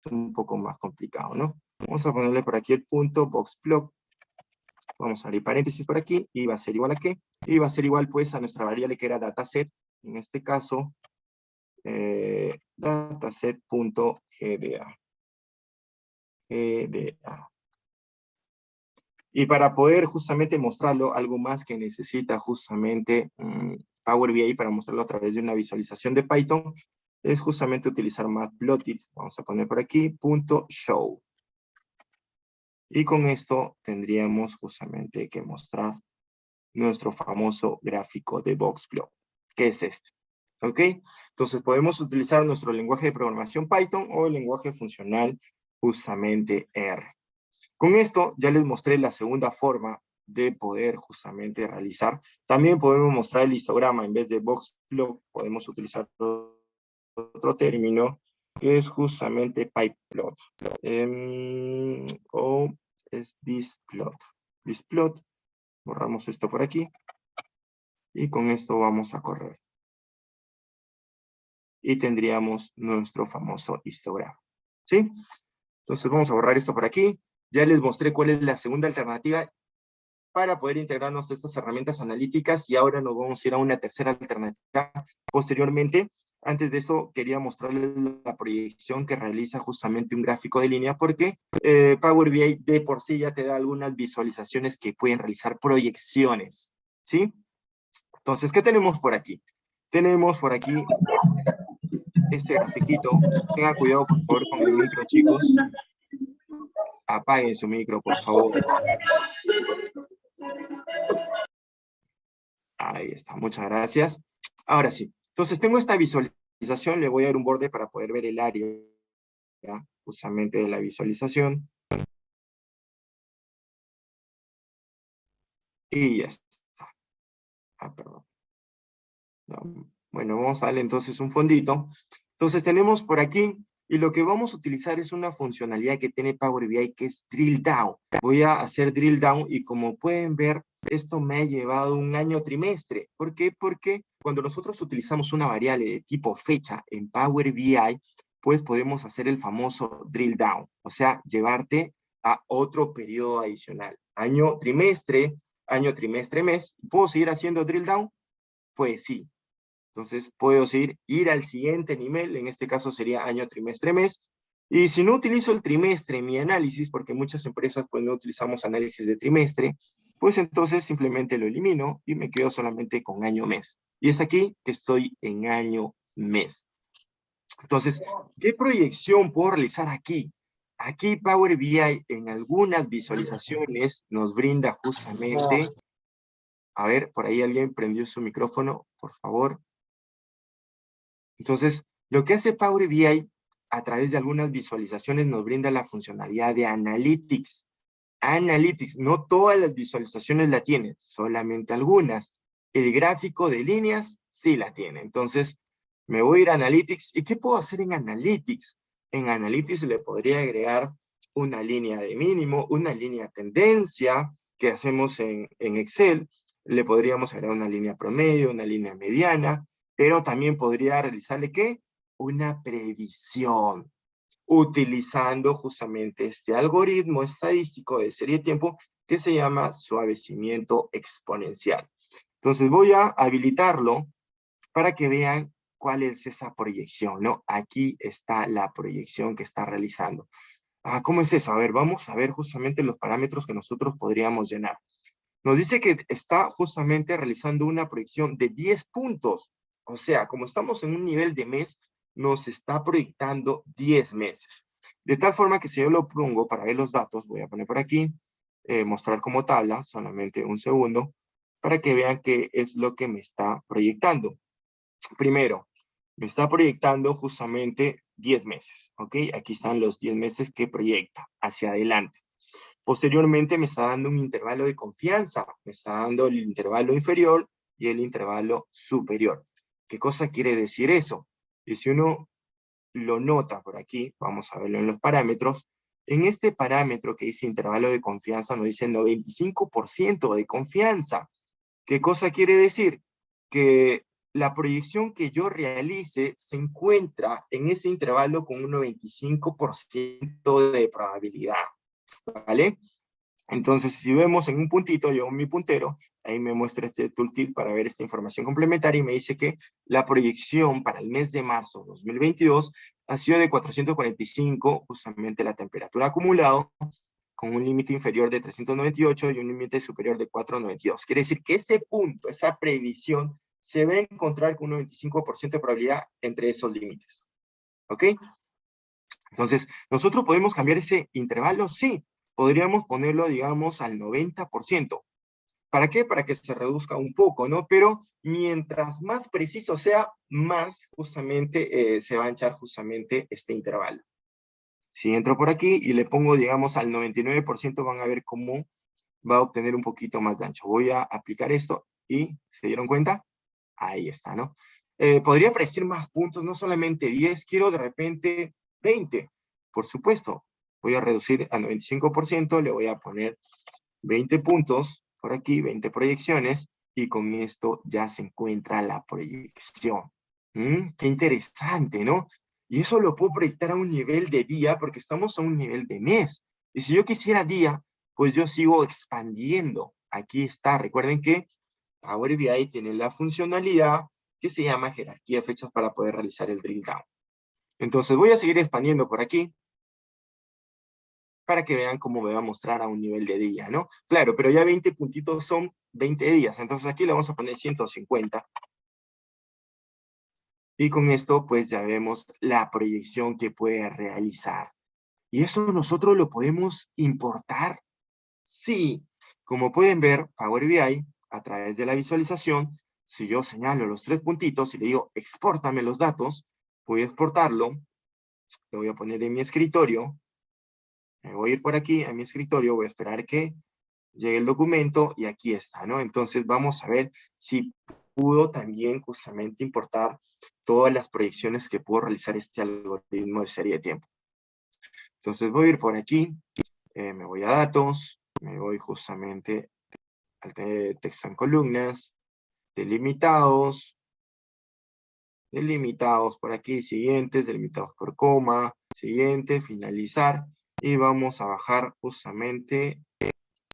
un poco más complicado, ¿no? Vamos a ponerle por aquí el punto boxplot. Vamos a abrir paréntesis por aquí, y va a ser igual a ¿qué? Y va a ser igual pues a nuestra variable que era dataset, en este caso, dataset.gda. Y para poder justamente mostrarlo, algo más que necesita justamente Power BI para mostrarlo a través de una visualización de Python, es justamente utilizar Matplotlib. Vamos a poner por aquí, .show. Y con esto tendríamos justamente que mostrar nuestro famoso gráfico de Boxplot, que es este. ¿Ok? Entonces podemos utilizar nuestro lenguaje de programación Python o el lenguaje funcional justamente R. Con esto ya les mostré la segunda forma de poder justamente realizar. También podemos mostrar el histograma. En vez de Boxplot podemos utilizar otro término que es justamente PyPlot. O es Displot. Displot. Borramos esto por aquí. Y con esto vamos a correr. Y tendríamos nuestro famoso histograma. ¿Sí? Entonces vamos a borrar esto por aquí. Ya les mostré cuál es la segunda alternativa para poder integrarnos a estas herramientas analíticas, y ahora nos vamos a ir a una tercera alternativa posteriormente. Antes de eso, quería mostrarles la proyección que realiza justamente un gráfico de línea, porque Power BI de por sí ya te da algunas visualizaciones que pueden realizar proyecciones, ¿sí? Entonces, ¿qué tenemos por aquí? Tenemos por aquí este grafiquito. Tengan cuidado, por favor, con el micro, chicos. Apaguen su micro, por favor. Ahí está, muchas gracias. Ahora sí, entonces tengo esta visualización, le voy a dar un borde para poder ver el área, ¿ya? Justamente de la visualización. Y ya está. Perdón. No, bueno, vamos a darle entonces un fondito. Entonces tenemos por aquí, y lo que vamos a utilizar es una funcionalidad que tiene Power BI, que es Drill Down. Voy a hacer Drill Down, y como pueden ver, esto me ha llevado un año trimestre. ¿Por qué? Porque cuando nosotros utilizamos una variable de tipo fecha en Power BI, pues podemos hacer el famoso Drill Down, o sea, llevarte a otro periodo adicional. Año, trimestre, mes. ¿Puedo seguir haciendo Drill Down? Pues sí. Entonces puedo seguir, ir al siguiente nivel, en este caso sería año, trimestre, mes. Y si no utilizo el trimestre en mi análisis, porque muchas empresas pues no utilizamos análisis de trimestre, pues entonces simplemente lo elimino y me quedo solamente con año, mes. Y es aquí que estoy en año, mes. Entonces, ¿qué proyección puedo realizar aquí? Aquí Power BI en algunas visualizaciones nos brinda justamente, a ver, por ahí alguien prendió su micrófono, por favor. Entonces, lo que hace Power BI a través de algunas visualizaciones nos brinda la funcionalidad de Analytics. Analytics, no todas las visualizaciones la tienen, solamente algunas. El gráfico de líneas sí la tiene. Entonces, me voy a ir a Analytics. ¿Y qué puedo hacer en Analytics? En Analytics le podría agregar una línea de mínimo, una línea de tendencia que hacemos en Excel. Le podríamos agregar una línea promedio, una línea mediana, pero también podría realizarle, ¿qué? Una previsión, utilizando justamente este algoritmo estadístico de serie de tiempo que se llama suavecimiento exponencial. Entonces voy a habilitarlo para que vean cuál es esa proyección, ¿no? Aquí está la proyección que está realizando. ¿Cómo es eso? A ver, vamos a ver justamente los parámetros que nosotros podríamos llenar. Nos dice que está justamente realizando una proyección de 10 puntos. O sea, como estamos en un nivel de mes, nos está proyectando 10 meses. De tal forma que si yo lo pongo para ver los datos, voy a poner por aquí, mostrar como tabla, solamente un segundo, para que vean qué es lo que me está proyectando. Primero, me está proyectando justamente 10 meses, ¿ok? Aquí están los 10 meses que proyecta hacia adelante. Posteriormente me está dando un intervalo de confianza, me está dando el intervalo inferior y el intervalo superior. ¿Qué cosa quiere decir eso? Y si uno lo nota por aquí, vamos a verlo en los parámetros, en este parámetro que dice intervalo de confianza nos dice 95% de confianza. ¿Qué cosa quiere decir? Que la proyección que yo realice se encuentra en ese intervalo con un 95% de probabilidad, ¿vale? Entonces, si vemos en un puntito, yo mi puntero, ahí me muestra este tooltip para ver esta información complementaria y me dice que la proyección para el mes de marzo 2022 ha sido de 445, justamente la temperatura acumulado, con un límite inferior de 398 y un límite superior de 492. Quiere decir que ese punto, esa previsión, se va a encontrar con un 95% de probabilidad entre esos límites. ¿Ok? Entonces, ¿nosotros podemos cambiar ese intervalo? Sí. Podríamos ponerlo, digamos, al 90%. ¿Para qué? Para que se reduzca un poco, ¿no? Pero mientras más preciso sea, más justamente se va a anchar justamente este intervalo. Si entro por aquí y le pongo, digamos, al 99%, van a ver cómo va a obtener un poquito más de ancho. Voy a aplicar esto y, ¿se dieron cuenta? Ahí está, ¿no? Podría ofrecer más puntos, no solamente 10, quiero de repente 20. Por supuesto, voy a reducir al 95%, le voy a poner 20 puntos por aquí, 20 proyecciones, y con esto ya se encuentra la proyección. Qué interesante, ¿no? Y eso lo puedo proyectar a un nivel de día, porque estamos a un nivel de mes. Y si yo quisiera día, pues yo sigo expandiendo. Aquí está, recuerden que Power BI tiene la funcionalidad que se llama jerarquía de fechas para poder realizar el drill down. Entonces voy a seguir expandiendo por aquí para que vean cómo me va a mostrar a un nivel de día, ¿no? Claro, pero ya 20 puntitos son 20 días, entonces aquí le vamos a poner 150. Y con esto pues ya vemos la proyección que puede realizar. ¿Y eso nosotros lo podemos importar? Sí, como pueden ver, Power BI, a través de la visualización, si yo señalo los 3 puntitos y le digo, expórtame los datos, voy a exportarlo, lo voy a poner en mi escritorio, me voy a ir por aquí a mi escritorio, voy a esperar que llegue el documento y aquí está, ¿no? Entonces vamos a ver si pudo también justamente importar todas las proyecciones que pudo realizar este algoritmo de serie de tiempo. Entonces voy a ir por aquí, me voy a datos, me voy justamente al texto en columnas, delimitados por aquí, siguientes, delimitados por coma, siguiente, finalizar, y vamos a bajar justamente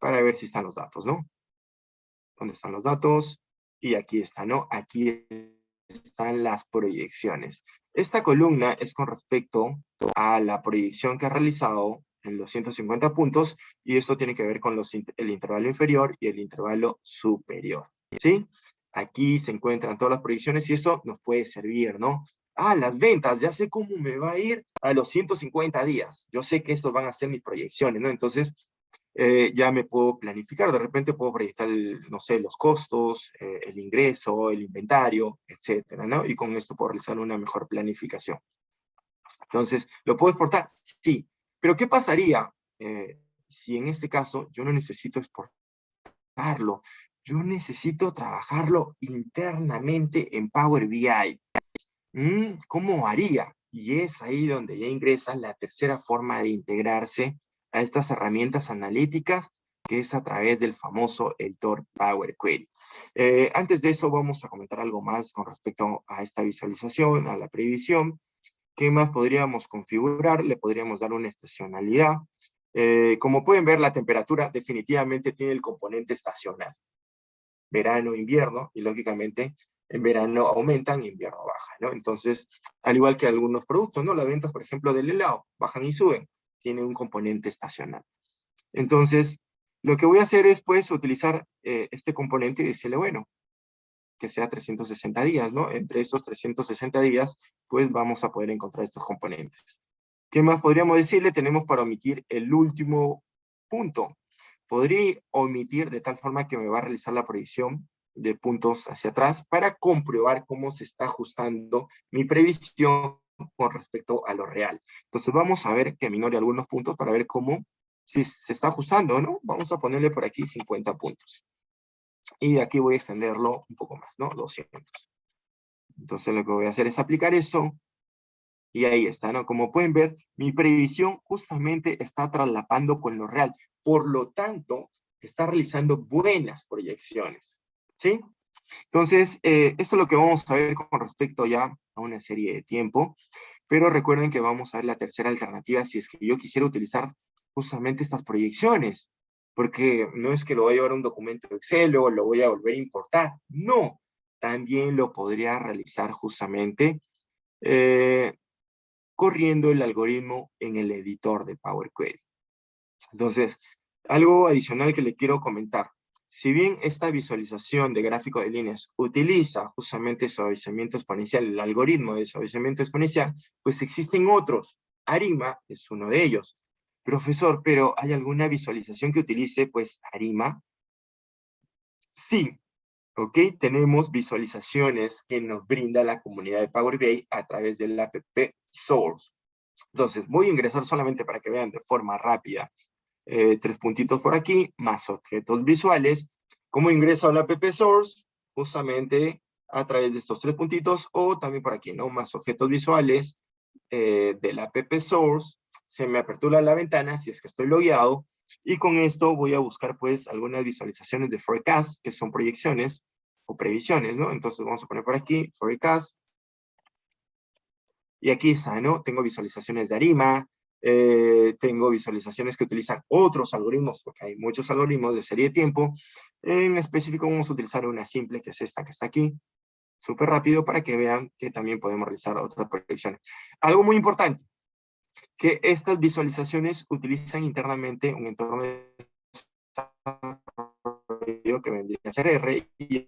para ver si están los datos, ¿no? ¿Dónde están los datos? Y aquí está, ¿no? Aquí están las proyecciones. Esta columna es con respecto a la proyección que ha realizado en los 150 puntos, y esto tiene que ver con el intervalo inferior y el intervalo superior, ¿sí? Aquí se encuentran todas las proyecciones y eso nos puede servir, ¿no? Ah, las ventas, ya sé cómo me va a ir a los 150 días. Yo sé que estos van a ser mis proyecciones, ¿no? Entonces, ya me puedo planificar. De repente puedo proyectar, no sé, los costos, el ingreso, el inventario, etcétera, ¿no? Y con esto puedo realizar una mejor planificación. Entonces, ¿lo puedo exportar? Sí. Pero ¿qué pasaría si en este caso yo no necesito exportarlo? Yo necesito trabajarlo internamente en Power BI. ¿Cómo haría? Y es ahí donde ya ingresa la tercera forma de integrarse a estas herramientas analíticas, que es a través del famoso editor Power Query. Antes de eso vamos a comentar algo más con respecto a esta visualización, a la previsión. ¿Qué más podríamos configurar? Le podríamos dar una estacionalidad. Como pueden ver, la temperatura definitivamente tiene el componente estacional. Verano, invierno, y lógicamente en verano aumentan, en invierno bajan, ¿no? Entonces, al igual que algunos productos, ¿no? Las ventas, por ejemplo, del helado, bajan y suben, tiene un componente estacional. Entonces, lo que voy a hacer es, pues, utilizar este componente y decirle, bueno, que sea 360 días, ¿no? Entre esos 360 días, pues, vamos a poder encontrar estos componentes. ¿Qué más podríamos decirle? Tenemos para omitir el último punto. Podría omitir de tal forma que me va a realizar la proyección de puntos hacia atrás para comprobar cómo se está ajustando mi previsión con respecto a lo real. Entonces vamos a ver que minore algunos puntos para ver cómo, si se está ajustando, ¿no? Vamos a ponerle por aquí 50 puntos. Y aquí voy a extenderlo un poco más, ¿no? 200. Entonces lo que voy a hacer es aplicar eso. Y ahí está, ¿no? Como pueden ver, mi previsión justamente está traslapando con lo real. Por lo tanto, está realizando buenas proyecciones, ¿sí? Entonces, esto es lo que vamos a ver con respecto ya a una serie de tiempo, pero recuerden que vamos a ver la tercera alternativa si es que yo quisiera utilizar justamente estas proyecciones, porque no es que lo voy a llevar a un documento Excel o lo voy a volver a importar, no, también lo podría realizar justamente corriendo el algoritmo en el editor de Power Query. Entonces, algo adicional que le quiero comentar. Si bien esta visualización de gráfico de líneas utiliza justamente suavizamiento exponencial, el algoritmo de suavizamiento exponencial, pues existen otros. ARIMA es uno de ellos. Profesor, ¿pero hay alguna visualización que utilice pues ARIMA? Sí, ¿ok? Tenemos visualizaciones que nos brinda la comunidad de Power BI a través del app Source. Entonces, voy a ingresar solamente para que vean de forma rápida. 3 puntitos por aquí, más objetos visuales. ¿Cómo ingreso a la app Source? Justamente a través de estos 3 puntitos, o también por aquí, ¿no? Más objetos visuales de la app Source. Se me apertura la ventana si es que estoy logueado. Y con esto voy a buscar, pues, algunas visualizaciones de forecast, que son proyecciones o previsiones, ¿no? Entonces vamos a poner por aquí, forecast. Y aquí está, ¿no? Tengo visualizaciones de ARIMA, tengo visualizaciones que utilizan otros algoritmos, porque hay muchos algoritmos de serie de tiempo. En específico vamos a utilizar una simple, que es esta que está aquí, súper rápido, para que vean que también podemos realizar otras proyecciones. Algo muy importante, que estas visualizaciones utilizan internamente un entorno de que vendría a ser R, y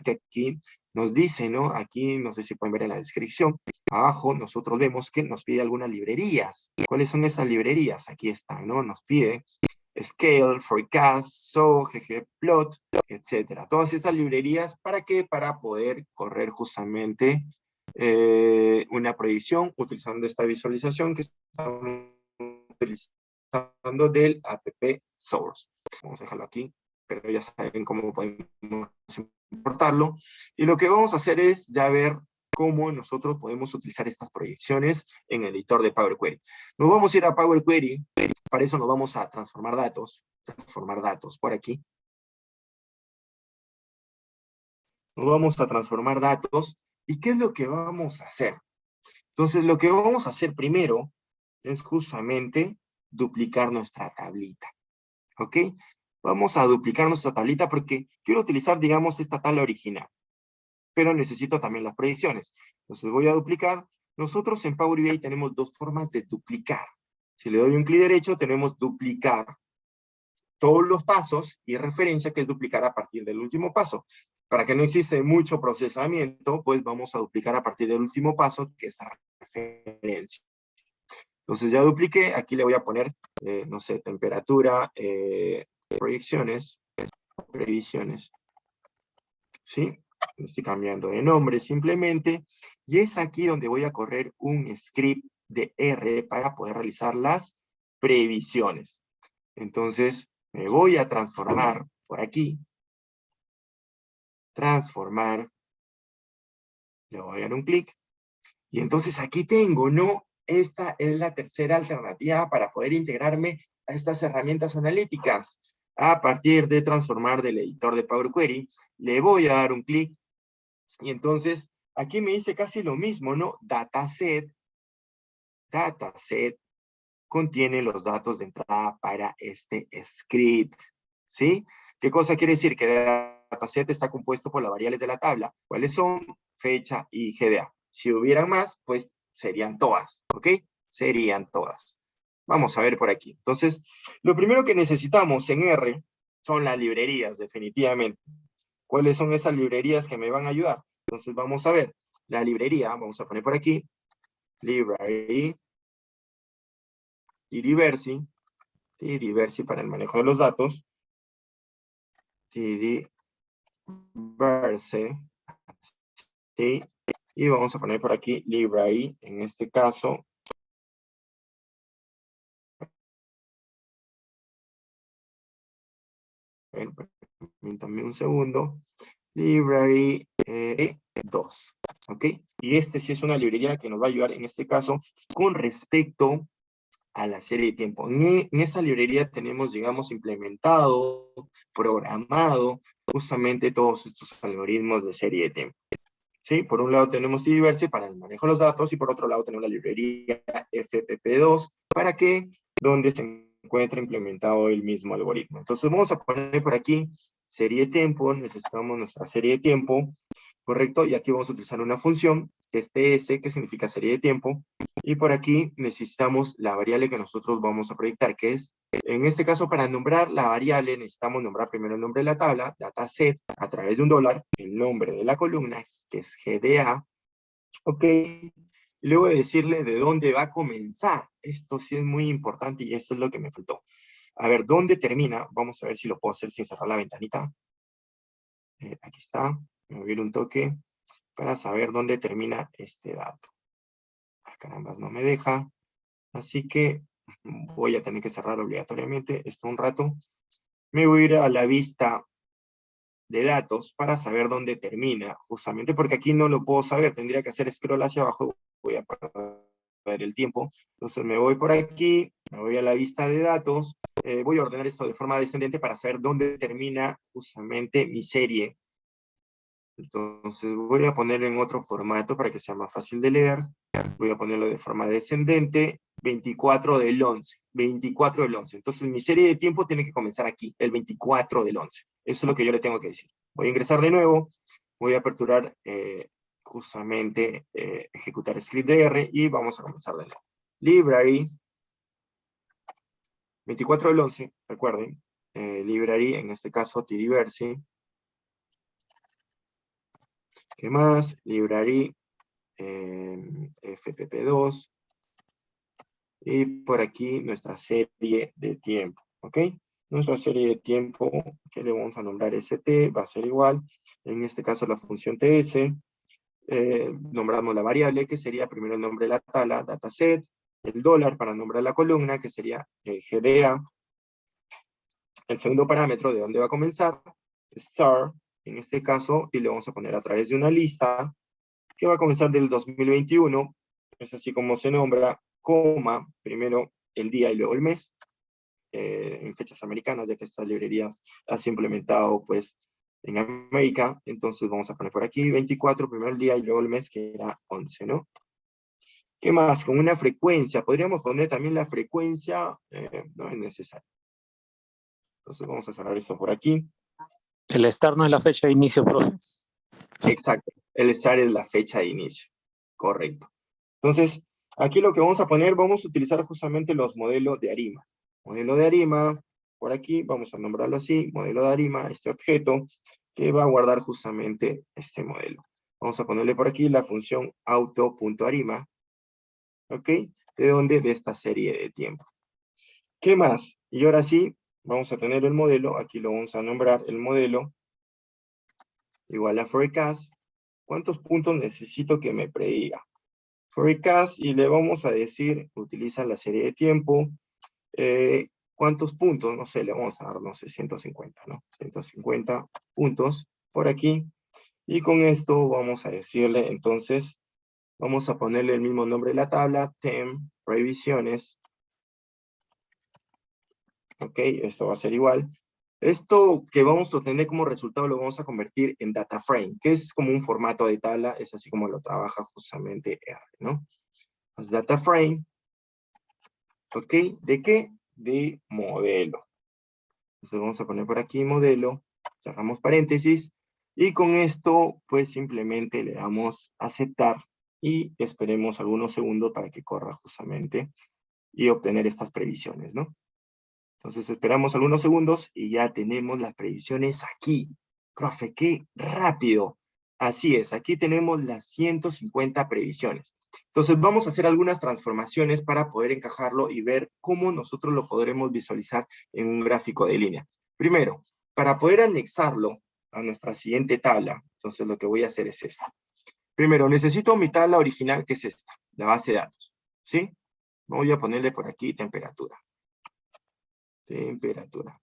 que aquí nos dice, ¿no? Aquí, no sé si pueden ver en la descripción, abajo nosotros vemos que nos pide algunas librerías. ¿Cuáles son esas librerías? Aquí están, ¿no? Nos pide Scale, Forecast, So, ggplot, etcétera. Todas estas librerías, ¿para qué? Para poder correr justamente una proyección utilizando esta visualización que estamos utilizando del app Source. Vamos a dejarlo aquí, pero ya saben cómo podemos importarlo. Y lo que vamos a hacer es ya ver cómo nosotros podemos utilizar estas proyecciones en el editor de Power Query. Nos vamos a ir a Power Query, para eso nos vamos a transformar datos por aquí. Nos vamos a transformar datos, ¿y qué es lo que vamos a hacer? Entonces, lo que vamos a hacer primero es justamente duplicar nuestra tablita, ¿ok? Vamos a duplicar nuestra tablita porque quiero utilizar, digamos, esta tabla original, pero necesito también las proyecciones. Entonces voy a duplicar. Nosotros en Power BI tenemos dos formas de duplicar. Si le doy un clic derecho, tenemos duplicar todos los pasos y referencia, que es duplicar a partir del último paso. Para que no existe mucho procesamiento, pues vamos a duplicar a partir del último paso, que es la referencia. Entonces ya dupliqué, aquí le voy a poner, no sé, temperatura, proyecciones, previsiones, ¿sí? Estoy cambiando de nombre simplemente, y es aquí donde voy a correr un script de R para poder realizar las previsiones. Entonces, me voy a transformar por aquí, transformar, le voy a dar un clic, y entonces aquí tengo, ¿no? Esta es la tercera alternativa para poder integrarme a estas herramientas analíticas. A partir de transformar del editor de Power Query, le voy a dar un clic, y entonces aquí me dice casi lo mismo, ¿no? Dataset contiene los datos de entrada para este script, ¿sí? ¿Qué cosa quiere decir? Que el dataset está compuesto por las variables de la tabla. ¿Cuáles son? Fecha y GDA. Si hubieran más, pues serían todas, ¿ok? Serían todas. Vamos a ver por aquí. Entonces, lo primero que necesitamos en R son las librerías, definitivamente. ¿Cuáles son esas librerías que me van a ayudar? Entonces, vamos a ver. La librería, vamos a poner por aquí, library, tdiversi para el manejo de los datos, tdiverse, ¿sí? Y vamos a poner por aquí library, en este caso. Permítanme un segundo. Library 2, ¿ok? Y este sí es una librería que nos va a ayudar en este caso con respecto a la serie de tiempo. En esa librería tenemos, digamos, implementado, programado, justamente todos estos algoritmos de serie de tiempo. ¿Sí? Por un lado tenemos tdiverse para el manejo de los datos y por otro lado tenemos la librería FPP2 para que, donde se encuentra implementado el mismo algoritmo. Entonces vamos a poner por aquí serie de tiempo, necesitamos nuestra serie de tiempo, ¿correcto? Y aquí vamos a utilizar una función, que es ts, que significa serie de tiempo, y por aquí necesitamos la variable que nosotros vamos a proyectar, que es, en este caso, para nombrar la variable, necesitamos nombrar primero el nombre de la tabla, dataset, a través de $, el nombre de la columna, que es GDA, ¿ok? Y luego de decirle de dónde va a comenzar. Esto sí es muy importante y esto es lo que me faltó. A ver, ¿dónde termina? Vamos a ver si lo puedo hacer sin cerrar la ventanita. Aquí está. Me voy a ir un toque para saber dónde termina este dato. Ah, carambas, no me deja. Así que voy a tener que cerrar obligatoriamente esto un rato. Me voy a ir a la vista de datos para saber dónde termina, justamente porque aquí no lo puedo saber, tendría que hacer scroll hacia abajo, voy a perder el tiempo. Entonces me voy por aquí, me voy a la vista de datos, voy a ordenar esto de forma descendente para saber dónde termina justamente mi serie. Entonces voy a poner en otro formato para que sea más fácil de leer. Voy a ponerlo de forma descendente, 24 del 11. 24 del 11. Entonces mi serie de tiempo tiene que comenzar aquí, el 24 del 11. Eso es lo que yo le tengo que decir. Voy a ingresar de nuevo, voy a aperturar justamente ejecutar scriptdr y vamos a comenzar de nuevo. Library, 24 del 11, recuerden, library, en este caso tdiverse. ¿Qué más? Library FPP2 y por aquí nuestra serie de tiempo, ¿ok? Nuestra serie de tiempo que le vamos a nombrar st va a ser igual, en este caso la función ts, nombramos la variable que sería primero el nombre de la tabla, dataset, el $, para nombrar la columna que sería GDA, el segundo parámetro de dónde va a comenzar, star, en este caso, y le vamos a poner a través de una lista que va a comenzar del 2021, es así como se nombra, coma, primero el día y luego el mes, en fechas americanas, ya que estas librerías las he implementado pues en América, entonces vamos a poner por aquí 24, primero el día y luego el mes, que era 11, ¿no? ¿Qué más? Con una frecuencia, podríamos poner también la frecuencia, no es necesario. Entonces vamos a cerrar esto por aquí. El start no es la fecha de inicio, profe. Exacto, el start es la fecha de inicio, correcto. Entonces, aquí lo que vamos a poner, vamos a utilizar justamente los modelos de ARIMA. Modelo de ARIMA, por aquí, vamos a nombrarlo así, modelo de ARIMA, este objeto, que va a guardar justamente este modelo. Vamos a ponerle por aquí la función auto.arima, ¿ok? ¿De dónde? De esta serie de tiempo. ¿Qué más? Y ahora sí, vamos a tener el modelo, aquí lo vamos a nombrar el modelo, igual a forecast. ¿Cuántos puntos necesito que me prediga? Forecast, y le vamos a decir, utiliza la serie de tiempo, ¿cuántos puntos? No sé, le vamos a dar, no sé, 150, ¿no? 150 puntos por aquí, y con esto vamos a decirle, entonces, vamos a ponerle el mismo nombre de la tabla, tem, previsiones, ok, esto va a ser igual. Esto que vamos a obtener como resultado lo vamos a convertir en data frame, que es como un formato de tabla, es así como lo trabaja justamente R, ¿no? Pues data frame, ¿ok? ¿De qué? De modelo. Entonces vamos a poner por aquí modelo, cerramos paréntesis, y con esto pues simplemente le damos aceptar y esperemos algunos segundos para que corra justamente y obtener estas previsiones, ¿no? Entonces esperamos algunos segundos y ya tenemos las previsiones aquí. Profe, qué rápido. Así es, aquí tenemos las 150 previsiones. Entonces vamos a hacer algunas transformaciones para poder encajarlo y ver cómo nosotros lo podremos visualizar en un gráfico de línea. Primero, para poder anexarlo a nuestra siguiente tabla, entonces lo que voy a hacer es esta. Primero, necesito mi tabla original, que es esta, la base de datos, ¿sí? Voy a ponerle por aquí temperatura. Temperatura.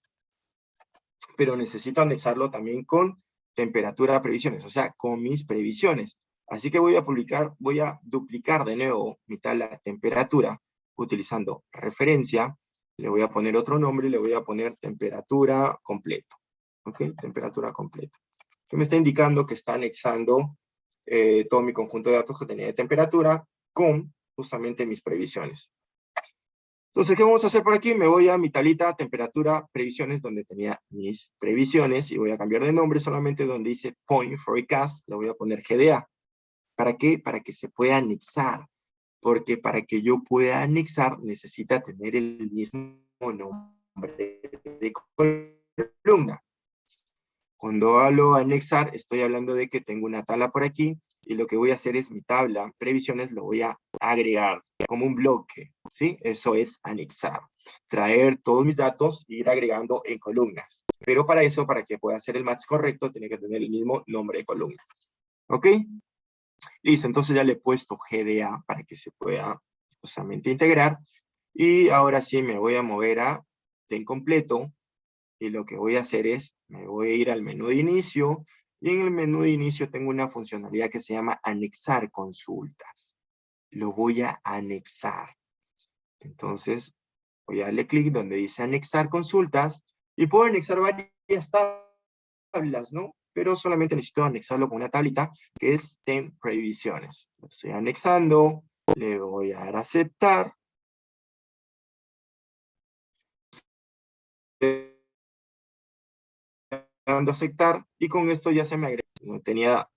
Pero necesito anexarlo también con temperatura previsiones, o sea, con mis previsiones. Así que voy a duplicar de nuevo mi tabla temperatura, utilizando referencia, le voy a poner otro nombre, le voy a poner temperatura completo. ¿Ok? Temperatura completa. Que me está indicando que está anexando todo mi conjunto de datos que tenía de temperatura con justamente mis previsiones. Entonces, ¿qué vamos a hacer por aquí? Me voy a mi tablita temperatura previsiones, donde tenía mis previsiones, y voy a cambiar de nombre solamente donde dice Point Forecast, le voy a poner GDA. ¿Para qué? Para que se pueda anexar. Porque para que yo pueda anexar, necesita tener el mismo nombre de columna. Cuando hablo anexar, estoy hablando de que tengo una tabla por aquí, y lo que voy a hacer es mi tabla previsiones, lo voy a agregar como un bloque, ¿sí? Eso es anexar. Traer todos mis datos e ir agregando en columnas. Pero para eso, para que pueda hacer el match correcto, tiene que tener el mismo nombre de columna. ¿Ok? Listo, entonces ya le he puesto GDA para que se pueda justamente integrar. Y ahora sí me voy a mover a ten completo. Y lo que voy a hacer es, me voy a ir al menú de inicio, y en el menú de inicio tengo una funcionalidad que se llama anexar consultas. Lo voy a anexar. Entonces, voy a darle clic donde dice anexar consultas, y puedo anexar varias tablas, ¿no? Pero solamente necesito anexarlo con una tablita, que es ten previsiones. Lo estoy anexando, le voy a dar a aceptar. Dando a aceptar, y con esto ya se me agrega. No tenía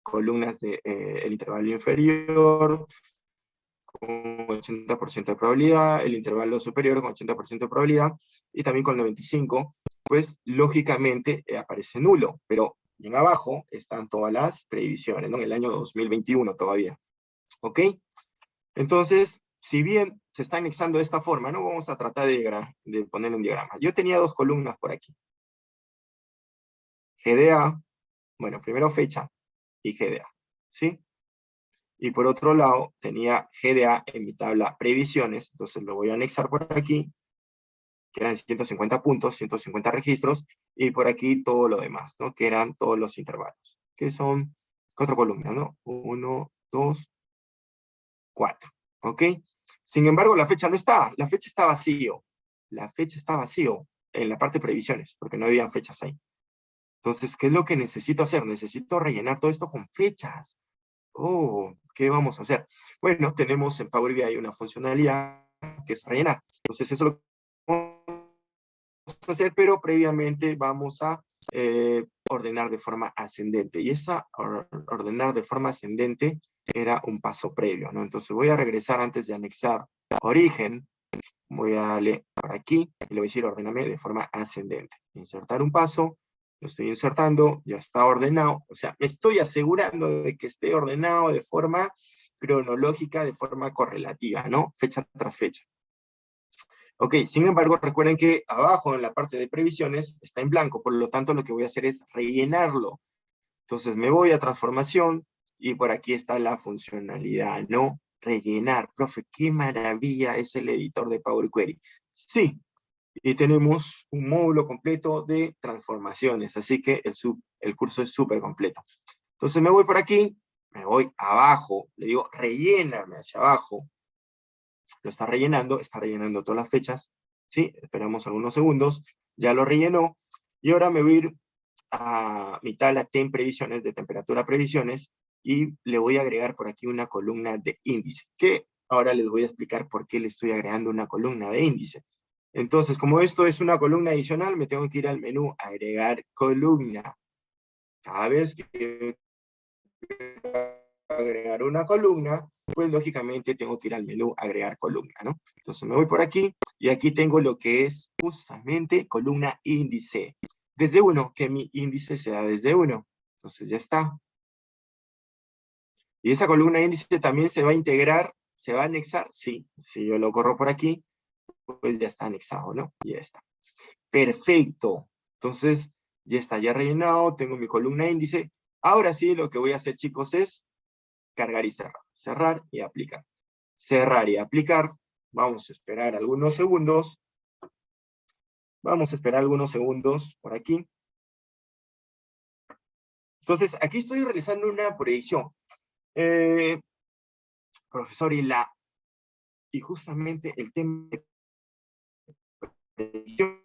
columnas de el intervalo inferior con 80% de probabilidad, el intervalo superior con 80% de probabilidad, y también con 95, pues lógicamente aparece nulo, pero bien abajo están todas las previsiones, ¿no? En el año 2021 todavía. ¿Ok? Entonces, si bien se está anexando de esta forma, ¿no? Vamos a tratar de poner un diagrama. Yo tenía dos columnas por aquí. GDA, bueno, primero fecha y GDA, ¿sí? Y por otro lado, tenía GDA en mi tabla previsiones, entonces lo voy a anexar por aquí, que eran 150 puntos, 150 registros, y por aquí todo lo demás, ¿no? Que eran todos los intervalos, que son 4 columnas, ¿no? 1, 2, 4, ¿ok? Sin embargo, la fecha no está, la fecha está vacío. La fecha está vacío en la parte de previsiones, porque no habían fechas ahí. Entonces, ¿qué es lo que necesito hacer? Necesito rellenar todo esto con fechas. Oh, ¿qué vamos a hacer? Bueno, tenemos en Power BI una funcionalidad que es rellenar. Entonces, eso lo vamos a hacer, pero previamente vamos a ordenar de forma ascendente. Y esa ordenar de forma ascendente era un paso previo, ¿no? Entonces, voy a regresar antes de anexar origen. Voy a darle por aquí y le voy a decir ordéname de forma ascendente. Insertar un paso. Lo estoy insertando, ya está ordenado, o sea, me estoy asegurando de que esté ordenado de forma cronológica, de forma correlativa, ¿no? Fecha tras fecha. Ok, sin embargo, recuerden que abajo en la parte de previsiones está en blanco, por lo tanto lo que voy a hacer es rellenarlo. Entonces me voy a transformación y por aquí está la funcionalidad, ¿no? Rellenar. Profe, qué maravilla es el editor de Power Query. Sí, y tenemos un módulo completo de transformaciones, así que el curso es súper completo. Entonces me voy por aquí, me voy abajo, le digo relléname hacia abajo, lo está rellenando todas las fechas, ¿sí? Esperamos algunos segundos, ya lo rellenó, y ahora me voy a ir a mi tabla ten previsiones, de temperatura previsiones, y le voy a agregar por aquí una columna de índice, que ahora les voy a explicar por qué le estoy agregando una columna de índice. Entonces, como esto es una columna adicional, me tengo que ir al menú agregar columna. Cada vez que agregar una columna, pues lógicamente tengo que ir al menú agregar columna, ¿no? Entonces me voy por aquí y aquí tengo lo que es justamente columna índice. Desde 1, que mi índice sea desde 1. Entonces ya está. ¿Y esa columna índice también se va a integrar, se va a anexar? Sí, si yo lo corro por aquí, pues ya está anexado, ¿no? Ya está. Perfecto. Entonces, ya está, ya rellenado, tengo mi columna índice. Ahora sí, lo que voy a hacer, chicos, es cargar y cerrar. Cerrar y aplicar. Cerrar y aplicar. Vamos a esperar algunos segundos. Vamos a esperar algunos segundos por aquí. Entonces, aquí estoy realizando una proyección. Profesor, y justamente el tema de proyección,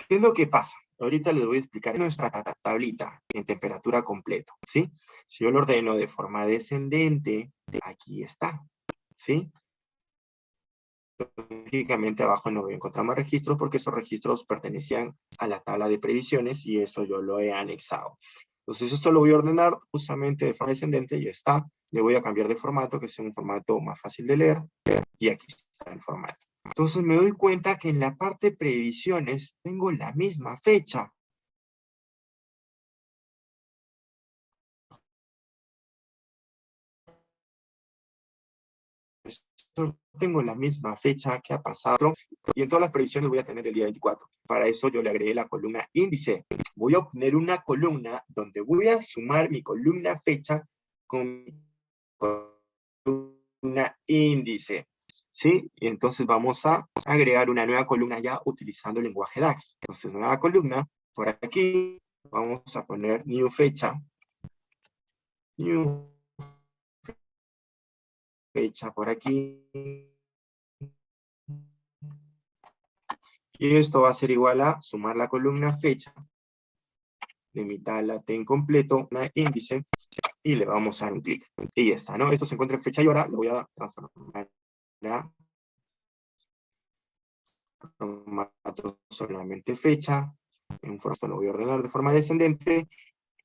¿qué es lo que pasa? Ahorita les voy a explicar nuestra tablita en temperatura completo, ¿sí? Si yo lo ordeno de forma descendente, aquí está, ¿sí? Lógicamente abajo no voy a encontrar más registros porque esos registros pertenecían a la tabla de previsiones y eso yo lo he anexado. Entonces esto lo voy a ordenar justamente de forma descendente y ya está. Le voy a cambiar de formato, que sea un formato más fácil de leer, y aquí está el formato. Entonces me doy cuenta que en la parte previsiones tengo la misma fecha. Tengo la misma fecha que ha pasado y en todas las previsiones voy a tener el día 24. Para eso yo le agregué la columna índice. Voy a obtener una columna donde voy a sumar mi columna fecha con mi columna índice. ¿Sí? Y entonces vamos a agregar una nueva columna ya utilizando el lenguaje DAX. Entonces, nueva columna, por aquí vamos a poner new fecha. New fecha por aquí. Y esto va a ser igual a sumar la columna fecha de mi tabla T en completo, una índice, y le vamos a dar un clic. Y ya está, ¿no? Esto se encuentra en fecha y hora, lo voy a transformar a formato solamente fecha, en formato lo voy a ordenar de forma descendente,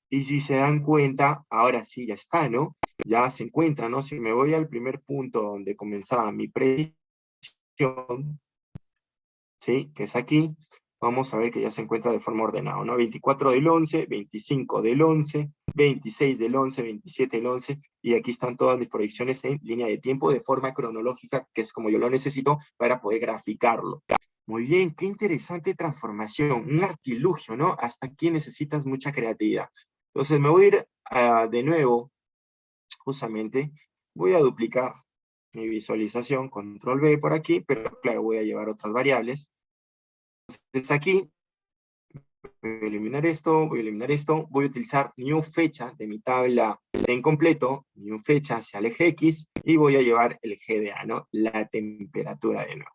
y si se dan cuenta, ahora sí ya está, ¿no? Ya se encuentra, ¿no? Si me voy al primer punto donde comenzaba mi predicción, ¿sí? Que es aquí, vamos a ver que ya se encuentra de forma ordenada, ¿no? 24 del 11, 25 del 11, 26 del 11, 27 del 11, y aquí están todas mis proyecciones en línea de tiempo de forma cronológica, que es como yo lo necesito para poder graficarlo. Muy bien, qué interesante transformación, un artilugio, ¿no? Hasta aquí necesitas mucha creatividad. Entonces me voy a ir de nuevo, justamente, voy a duplicar mi visualización, control V por aquí, pero claro, voy a llevar otras variables. Entonces aquí, voy a eliminar esto, voy a eliminar esto, voy a utilizar new fecha de mi tabla en completo, new fecha hacia el eje X, y voy a llevar el GDA, ¿no? La temperatura de nuevo.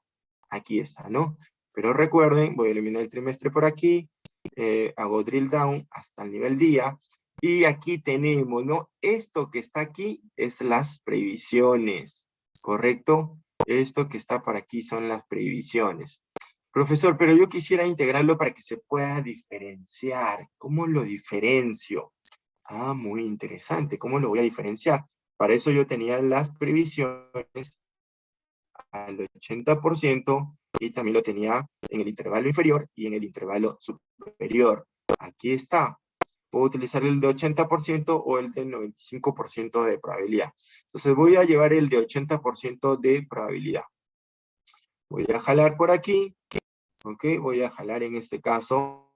Aquí está, ¿no? Pero recuerden, voy a eliminar el trimestre por aquí, hago drill down hasta el nivel día, y aquí tenemos, ¿no? Esto que está aquí es las previsiones, ¿correcto? Esto que está por aquí son las previsiones. Profesor, pero yo quisiera integrarlo para que se pueda diferenciar. ¿Cómo lo diferencio? Ah, muy interesante. ¿Cómo lo voy a diferenciar? Para eso yo tenía las previsiones al 80% y también lo tenía en el intervalo inferior y en el intervalo superior. Aquí está. Puedo utilizar el de 80% o el del 95% de probabilidad. Entonces voy a llevar el de 80% de probabilidad. Voy a jalar por aquí. Ok, voy a jalar en este caso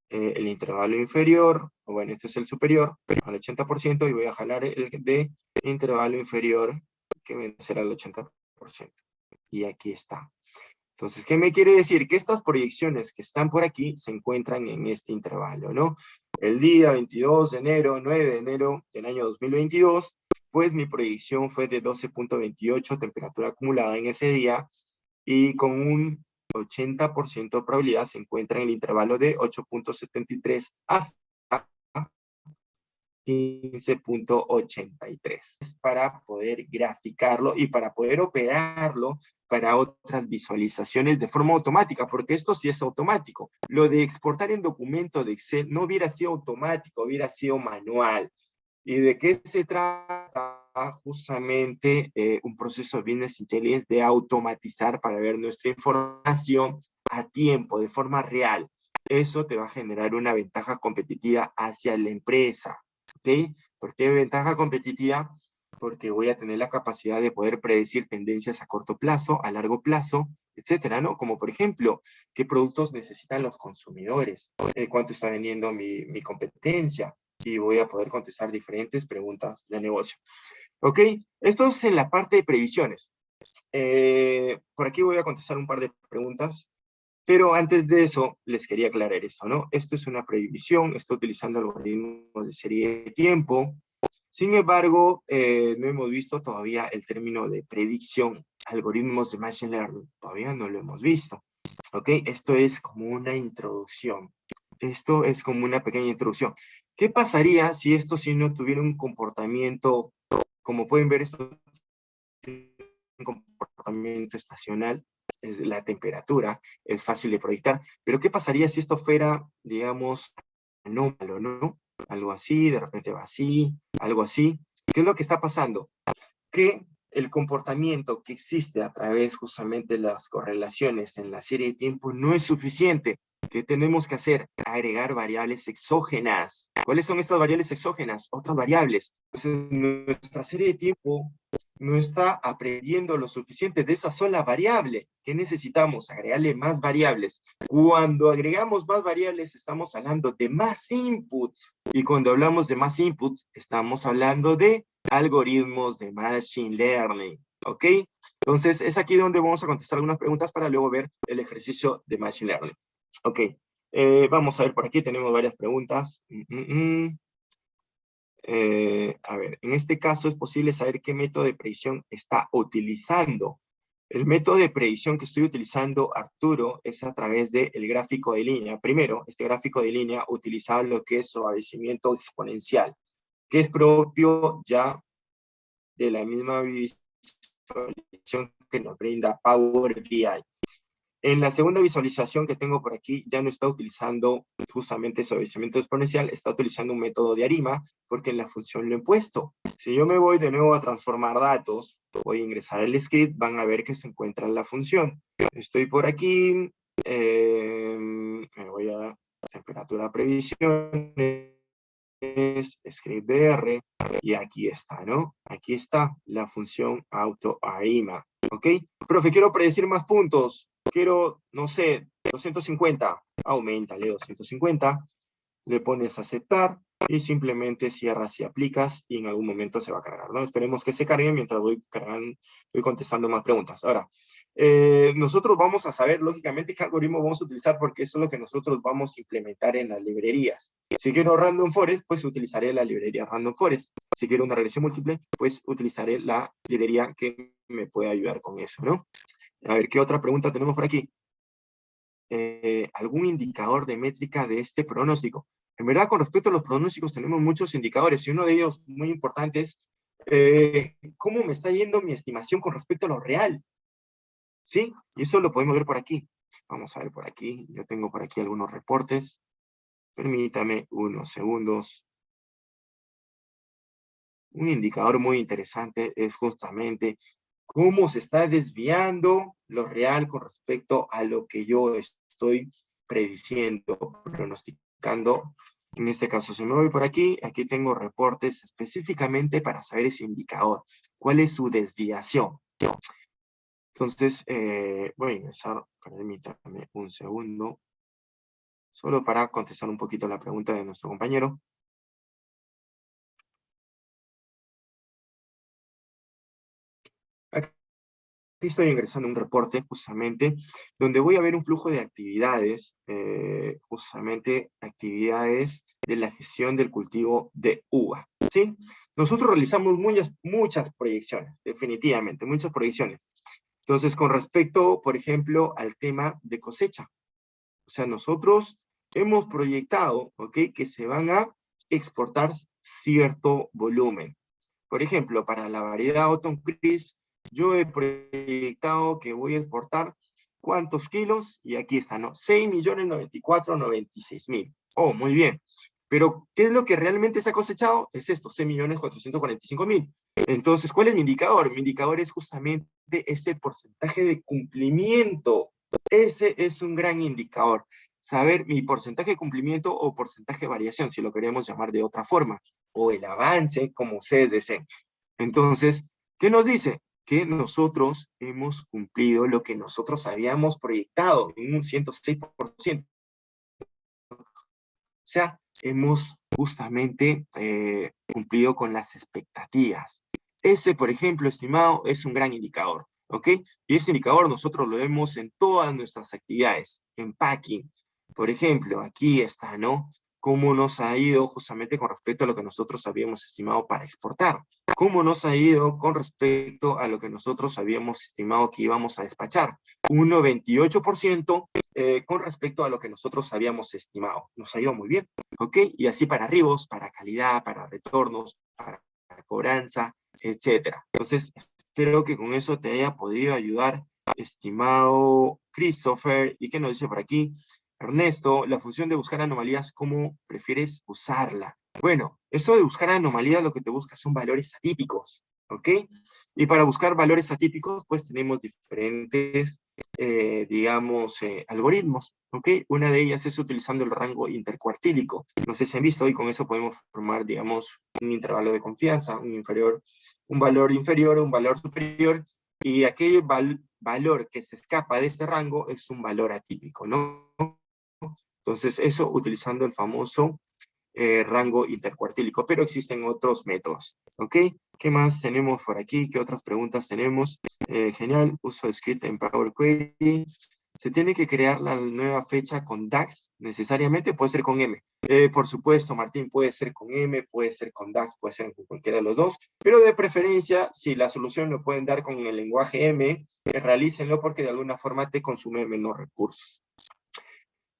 el intervalo inferior, o bueno, este es el superior, al 80%, y voy a jalar el de intervalo inferior, que será el 80%. Y aquí está. Entonces, ¿qué me quiere decir? Que estas proyecciones que están por aquí se encuentran en este intervalo, ¿no? El día 22 de enero, 9 de enero del año 2022, pues mi proyección fue de 12.28 temperatura acumulada en ese día, y con un 80% de probabilidad se encuentra en el intervalo de 8.73 hasta 15.83. Para poder graficarlo y para poder operarlo para otras visualizaciones de forma automática, porque esto sí es automático. Lo de exportar en documento de Excel no hubiera sido automático, hubiera sido manual. ¿Y de qué se trata? Justamente un proceso de Business Intelligence de automatizar para ver nuestra información a tiempo, de forma real. eso te va a generar una ventaja competitiva hacia la empresa, ¿ok? ¿Por qué ventaja competitiva? Porque voy a tener la capacidad de poder predecir tendencias a corto plazo, a largo plazo, etcétera, ¿no? Como por ejemplo, ¿qué productos necesitan los consumidores? ¿Cuánto está vendiendo mi competencia? Y voy a poder contestar diferentes preguntas de negocio. ¿Ok? Esto es en la parte de previsiones. Por aquí voy a contestar un par de preguntas, pero antes de eso les quería aclarar esto, ¿no? Esto es una previsión, está utilizando algoritmos de serie de tiempo. Sin embargo, no hemos visto todavía el término de predicción, algoritmos de Machine Learning. Todavía no lo hemos visto. ¿Ok? Esto es como una introducción. Esto es como una pequeña introducción. ¿Qué pasaría si esto sí no tuviera un comportamiento, como pueden ver, esto es un comportamiento estacional, es la temperatura, es fácil de proyectar, pero ¿qué pasaría si esto fuera, digamos, anómalo, ¿no? Algo así, de repente va así, algo así. ¿Qué es lo que está pasando? Que el comportamiento que existe a través justamente de las correlaciones en la serie de tiempo no es suficiente. ¿Qué tenemos que hacer? Agregar variables exógenas. ¿Cuáles son estas variables exógenas? Otras variables. Entonces, nuestra serie de tiempo no está aprendiendo lo suficiente de esa sola variable. ¿Qué necesitamos? Agregarle más variables. Cuando agregamos más variables, estamos hablando de más inputs. Y cuando hablamos de más inputs, estamos hablando de algoritmos de Machine Learning. ¿Ok? Entonces, es aquí donde vamos a contestar algunas preguntas para luego ver el ejercicio de Machine Learning. Ok. Vamos a ver, por aquí tenemos varias preguntas. A ver, en este caso es posible saber qué método de predicción está utilizando. El método de predicción que estoy utilizando, Arturo, es a través del gráfico de línea. Primero, este gráfico de línea utilizaba lo que es suavecimiento exponencial, que es propio ya de la misma visualización que nos brinda Power BI. En la segunda visualización que tengo por aquí, ya no está utilizando justamente suavizamiento exponencial, está utilizando un método de ARIMA, porque en la función lo he puesto. Si yo me voy de nuevo a transformar datos, voy a ingresar el script, van a ver que se encuentra en la función. Estoy por aquí, me voy a temperatura previsiones, script BR, y aquí está, ¿no? Aquí está la función auto-ARIMA, ¿ok? Profe, quiero predecir más puntos. Quiero, no sé, 250. Aumentale 250. Le pones a aceptar y simplemente cierras y aplicas y en algún momento se va a cargar, ¿no? Esperemos que se cargue mientras voy contestando más preguntas. Ahora, nosotros vamos a saber, lógicamente, qué algoritmo vamos a utilizar porque eso es lo que nosotros vamos a implementar en las librerías. Si quiero Random Forest, pues utilizaré la librería Random Forest. Si quiero una regresión múltiple, pues utilizaré la librería que me puede ayudar con eso, ¿no? A ver, ¿qué otra pregunta tenemos por aquí? ¿Algún indicador de métrica de este pronóstico? En verdad, con respecto a los pronósticos, tenemos muchos indicadores y uno de ellos muy importante es cómo me está yendo mi estimación con respecto a lo real. ¿Sí? Y eso lo podemos ver por aquí. Vamos a ver por aquí. Yo tengo por aquí algunos reportes. Permítame unos segundos. Un indicador muy interesante es justamente cómo se está desviando lo real con respecto a lo que yo estoy prediciendo, pronosticando. En este caso, si me voy por aquí, aquí tengo reportes específicamente para saber ese indicador. ¿Cuál es su desviación? Entonces, voy a ingresar, permítame un segundo, solo para contestar un poquito la pregunta de nuestro compañero. Aquí estoy ingresando un reporte justamente donde voy a ver un flujo de actividades, justamente actividades de la gestión del cultivo de uva, ¿sí? Nosotros realizamos muchas proyecciones, definitivamente, muchas proyecciones. Entonces, con respecto, por ejemplo, al tema de cosecha, o sea, nosotros hemos proyectado, ¿ok?, que se van a exportar cierto volumen. Por ejemplo, para la variedad Autumn Chris, yo he proyectado que voy a exportar ¿cuántos kilos? Y aquí está, ¿no? 6.094.096.000. Oh, muy bien. Pero, ¿qué es lo que realmente se ha cosechado? Es esto, 6.445.000. Entonces, ¿cuál es mi indicador? Mi indicador es justamente ese porcentaje de cumplimiento. Ese es un gran indicador. saber mi porcentaje de cumplimiento o porcentaje de variación, si lo queremos llamar de otra forma, o el avance, como ustedes deseen. Entonces, ¿qué nos dice? Que nosotros hemos cumplido lo que nosotros habíamos proyectado en un 106%. O sea, hemos justamente cumplido con las expectativas. Ese, por ejemplo, estimado, es un gran indicador, ¿ok? Y ese indicador nosotros lo vemos en todas nuestras actividades, en packing. Por ejemplo, aquí está, ¿no? Cómo nos ha ido justamente con respecto a lo que nosotros habíamos estimado para exportar. Cómo nos ha ido con respecto a lo que nosotros habíamos estimado que íbamos a despachar. Un 98% con respecto a lo que nosotros habíamos estimado. Nos ha ido muy bien, ¿ok? Y así para arribos, para calidad, para retornos, para cobranza, etcétera. Entonces, espero que con eso te haya podido ayudar, estimado Christopher. ¿Y qué nos dice por aquí? Ernesto, la función de buscar anomalías, ¿cómo prefieres usarla? Bueno, eso de buscar anomalías lo que te busca son valores atípicos, ¿ok? Y para buscar valores atípicos, pues tenemos diferentes, digamos, algoritmos, ¿ok? Una de ellas es utilizando el rango intercuartílico. No sé si han visto, y con eso podemos formar, digamos, un intervalo de confianza, un valor inferior, un valor superior, y aquel valor que se escapa de este rango es un valor atípico, ¿no? Entonces, eso utilizando el famoso rango intercuartílico, pero existen otros métodos, ¿ok? ¿Qué más tenemos por aquí? ¿Qué otras preguntas tenemos? Genial, uso de script en Power Query. ¿Se tiene que crear la nueva fecha con DAX? Necesariamente puede ser con M. Por supuesto, Martín, puede ser con M, puede ser con DAX, puede ser con cualquiera de los dos, pero de preferencia, si la solución lo pueden dar con el lenguaje M, realícenlo porque de alguna forma te consume menos recursos.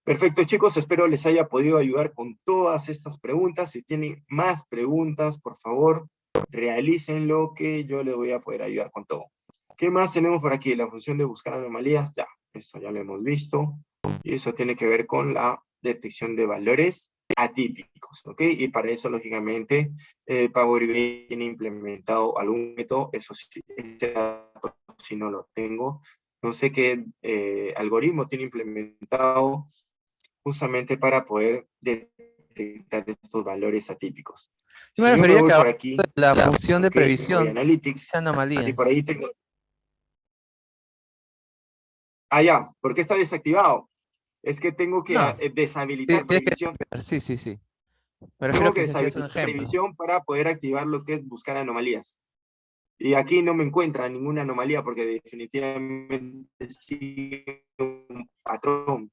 Perfecto, chicos, espero les haya podido ayudar con todas estas preguntas. Si tienen más preguntas, por favor, realícenlo, que yo les voy a poder ayudar con todo. ¿Qué más tenemos por aquí? La función de buscar anomalías, ya, eso ya lo hemos visto. Y eso tiene que ver con la detección de valores atípicos, ¿ok? Y para eso, lógicamente, Power BI tiene implementado algún método, eso sí, ese dato sí no lo tengo. No sé qué algoritmo tiene implementado justamente para poder detectar estos valores atípicos. Yo me Si yo me refería voy que por ahora aquí, la función de ok, me voy a previsión Analytics, de y por anomalías. ahí tengo, ya, ¿por qué está desactivado? Es que tengo que No, deshabilitar tienes que previsión. sí, sí, sí. Me refiero Tengo a que que ese ha sido un deshabilitar ejemplo. previsión para poder activar lo que es buscar anomalías. Y aquí no me encuentra ninguna anomalía porque definitivamente sigue un patrón.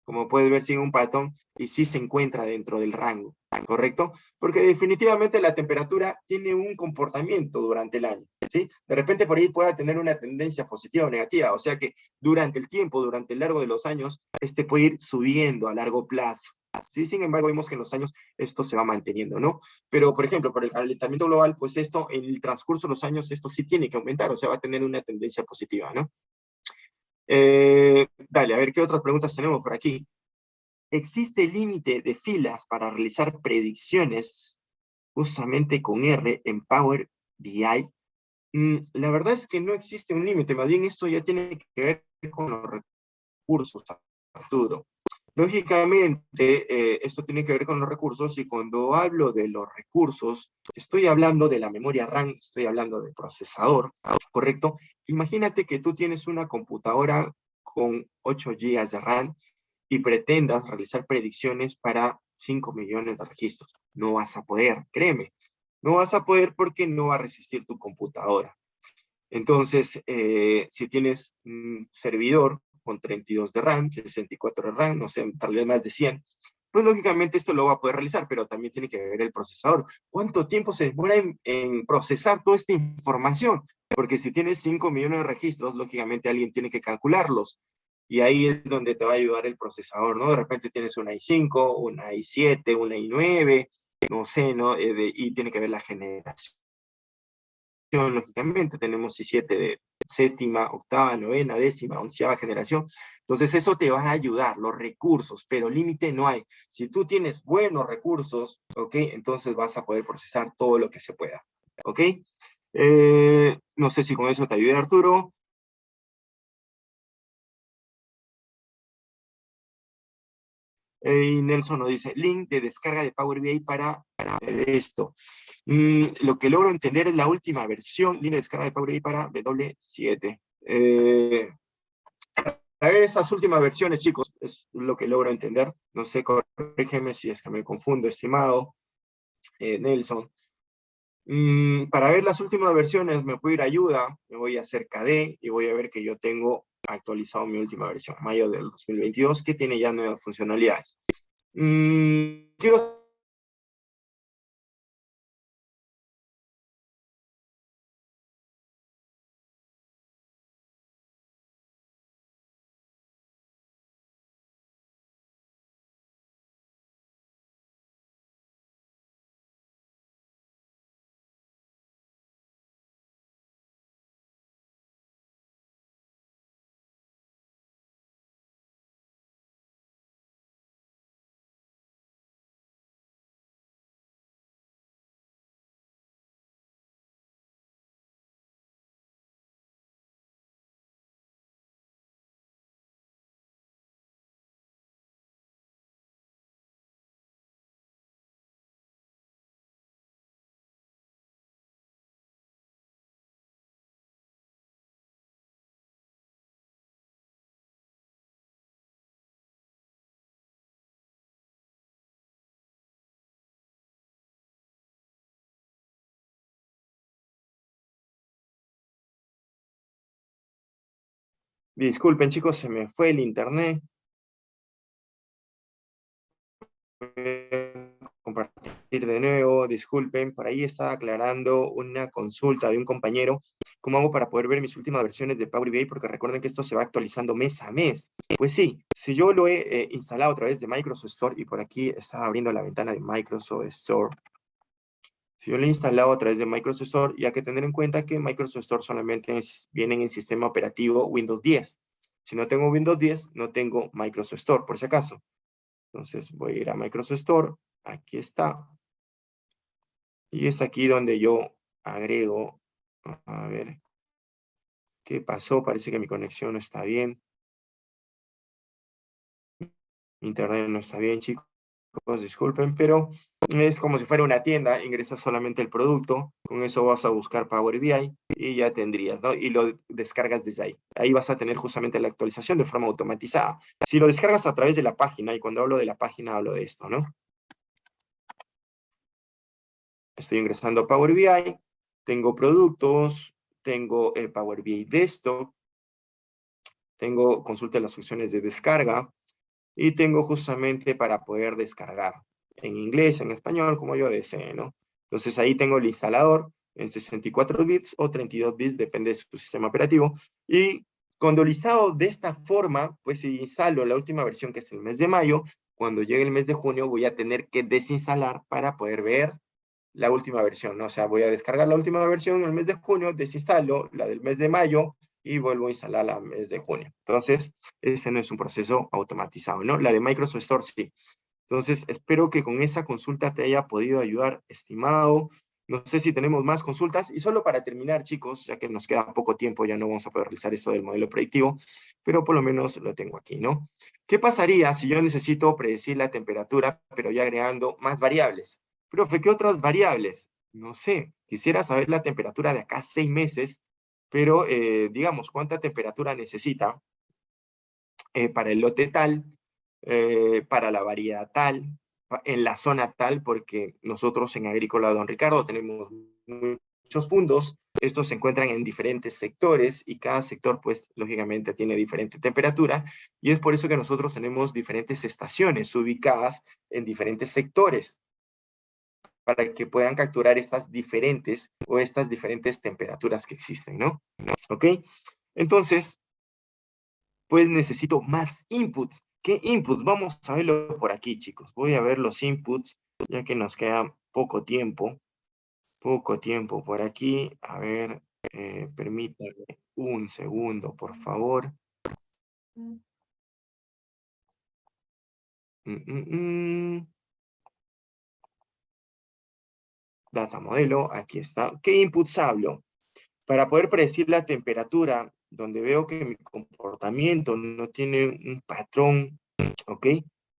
Como puedes ver, sigue un patrón y sí se encuentra dentro del rango, ¿correcto? Porque definitivamente la temperatura tiene un comportamiento durante el año, ¿sí? De repente por ahí pueda tener una tendencia positiva o negativa, o sea que durante el tiempo, durante el largo de los años, este puede ir subiendo a largo plazo. Sí, sin embargo, vemos que en los años esto se va manteniendo, ¿no? Pero, por ejemplo, por el calentamiento global, pues esto, en el transcurso de los años, esto sí tiene que aumentar, o sea, va a tener una tendencia positiva, ¿no? Dale, a ver qué otras preguntas tenemos por aquí. ¿Existe límite de filas para realizar predicciones justamente con R en Power BI? La verdad es que no existe un límite, más bien esto ya tiene que ver con los recursos, Arturo. Lógicamente, esto tiene que ver con los recursos, y cuando hablo de los recursos, estoy hablando de la memoria RAM, estoy hablando del procesador, ¿correcto? Imagínate que tú tienes una computadora con 8 GB de RAM y pretendas realizar predicciones para 5 millones de registros. No vas a poder, créeme. No vas a poder porque no va a resistir tu computadora. Entonces, si tienes un servidor con 32 de RAM, 64 de RAM, no sé, tal vez más de 100, pues lógicamente esto lo va a poder realizar, pero también tiene que ver el procesador. ¿Cuánto tiempo se demora en procesar toda esta información? Porque si tienes 5 millones de registros, lógicamente alguien tiene que calcularlos. Y ahí es donde te va a ayudar el procesador, ¿no? De repente tienes una i5, una i7, una i9, no sé, ¿no? Y tiene que ver la generación. Lógicamente tenemos i7 de séptima, octava, novena, décima, onceava generación. Entonces eso te va a ayudar, los recursos, pero límite no hay. Si tú tienes buenos recursos, ¿ok? Entonces vas a poder procesar todo lo que se pueda, ¿ok? No sé si con eso te ayuda, Arturo. Y Nelson nos dice, link de descarga de Power BI para esto. Lo que logro entender es la última versión, link de descarga de Power BI para W7. A ver, esas últimas versiones, chicos, es lo que logro entender. No sé, corrígeme si es que me confundo, estimado Nelson. Para ver las últimas versiones me puedo ir a ayuda, me voy a hacer KD y voy a ver que yo tengo actualizado mi última versión, mayo del 2022, que tiene ya nuevas funcionalidades. Quiero Disculpen, chicos, se me fue el internet. Compartir de nuevo, disculpen, por ahí estaba aclarando una consulta de un compañero. ¿Cómo hago para poder ver mis últimas versiones de Power BI? Porque recuerden que esto se va actualizando mes a mes. Pues sí, si yo lo he instalado a través de Microsoft Store, y por aquí estaba abriendo la ventana de Microsoft Store. Si yo lo he instalado a través de Microsoft Store, y hay que tener en cuenta que Microsoft Store solamente viene en el sistema operativo Windows 10. Si no tengo Windows 10, no tengo Microsoft Store, por si acaso. Entonces voy a ir a Microsoft Store, aquí está. Y es aquí donde yo agrego, a ver, ¿qué pasó? Parece que mi conexión no está bien. Internet no está bien, chicos, disculpen, pero es como si fuera una tienda, ingresas solamente el producto, con eso vas a buscar Power BI y ya tendrías, ¿no? Y lo descargas desde ahí. Ahí vas a tener justamente la actualización de forma automatizada. Si lo descargas a través de la página, y cuando hablo de la página hablo de esto, ¿no? Estoy ingresando a Power BI, tengo productos, tengo Power BI Desktop, tengo consulta de las opciones de descarga, y tengo justamente para poder descargar en inglés, en español, como yo desee, ¿no? Entonces ahí tengo el instalador en 64 bits o 32 bits, depende de su sistema operativo, y cuando listado de esta forma, pues si instalo la última versión, que es el mes de mayo, cuando llegue el mes de junio voy a tener que desinstalar para poder ver la última versión, ¿no? O sea, voy a descargar la última versión en el mes de junio, desinstalo la del mes de mayo y vuelvo a instalar la del mes de junio. Entonces, ese no es un proceso automatizado, ¿no? La de Microsoft Store sí. Entonces, espero que con esa consulta te haya podido ayudar, estimado. No sé si tenemos más consultas. Y solo para terminar, chicos, ya que nos queda poco tiempo, ya no vamos a poder realizar esto del modelo predictivo, pero por lo menos lo tengo aquí, ¿no? ¿Qué pasaría si yo necesito predecir la temperatura, pero ya agregando más variables? Profe, ¿qué otras variables? No sé, quisiera saber la temperatura de acá a 6 meses, pero digamos, ¿cuánta temperatura necesita para el lote tal, para la variedad tal, en la zona tal? Porque nosotros en Agrícola Don Ricardo tenemos muchos fundos, estos se encuentran en diferentes sectores y cada sector pues lógicamente tiene diferente temperatura, y es por eso que nosotros tenemos diferentes estaciones ubicadas en diferentes sectores para que puedan capturar estas diferentes temperaturas que existen, ¿no? ¿Ok? Entonces, pues necesito más inputs. ¿Qué inputs? Vamos a verlo por aquí, chicos. Voy a ver los inputs, ya que nos queda poco tiempo. Poco tiempo por aquí. A ver, permítanme un segundo, por favor. Data modelo, aquí está. ¿Qué inputs hablo? Para poder predecir la temperatura, donde veo que mi comportamiento no tiene un patrón, ¿ok?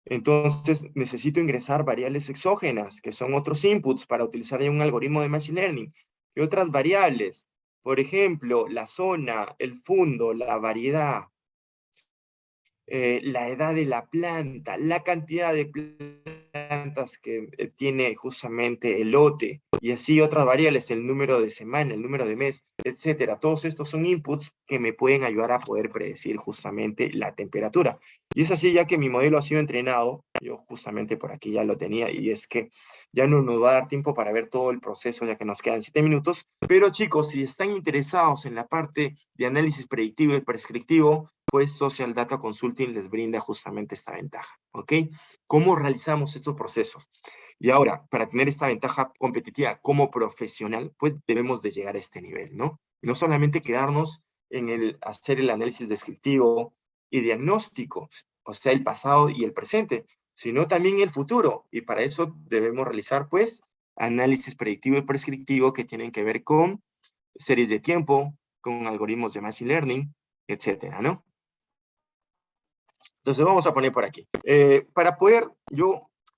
Entonces, necesito ingresar variables exógenas, que son otros inputs para utilizar un algoritmo de Machine Learning. Y otras variables, por ejemplo, la zona, el fundo, la variedad, la edad de la planta, la cantidad de plantas que tiene justamente el lote, y así otras variables, el número de semana, el número de mes, etcétera. Todos estos son inputs que me pueden ayudar a poder predecir justamente la temperatura. Y es así ya que mi modelo ha sido entrenado, yo justamente por aquí ya lo tenía, y es que ya no nos va a dar tiempo para ver todo el proceso, ya que nos quedan 7 minutos. Pero chicos, si están interesados en la parte de análisis predictivo y prescriptivo, pues Social Data Consulting les brinda justamente esta ventaja, ¿ok? ¿Cómo realizamos estos procesos? Y ahora, para tener esta ventaja competitiva como profesional, pues debemos de llegar a este nivel, ¿no? Y no solamente quedarnos en el hacer el análisis descriptivo y diagnóstico, o sea, el pasado y el presente, sino también el futuro. Y para eso debemos realizar, pues, análisis predictivo y prescriptivo que tienen que ver con series de tiempo, con algoritmos de Machine Learning, etcétera, ¿no? Entonces vamos a poner por aquí. Para poder,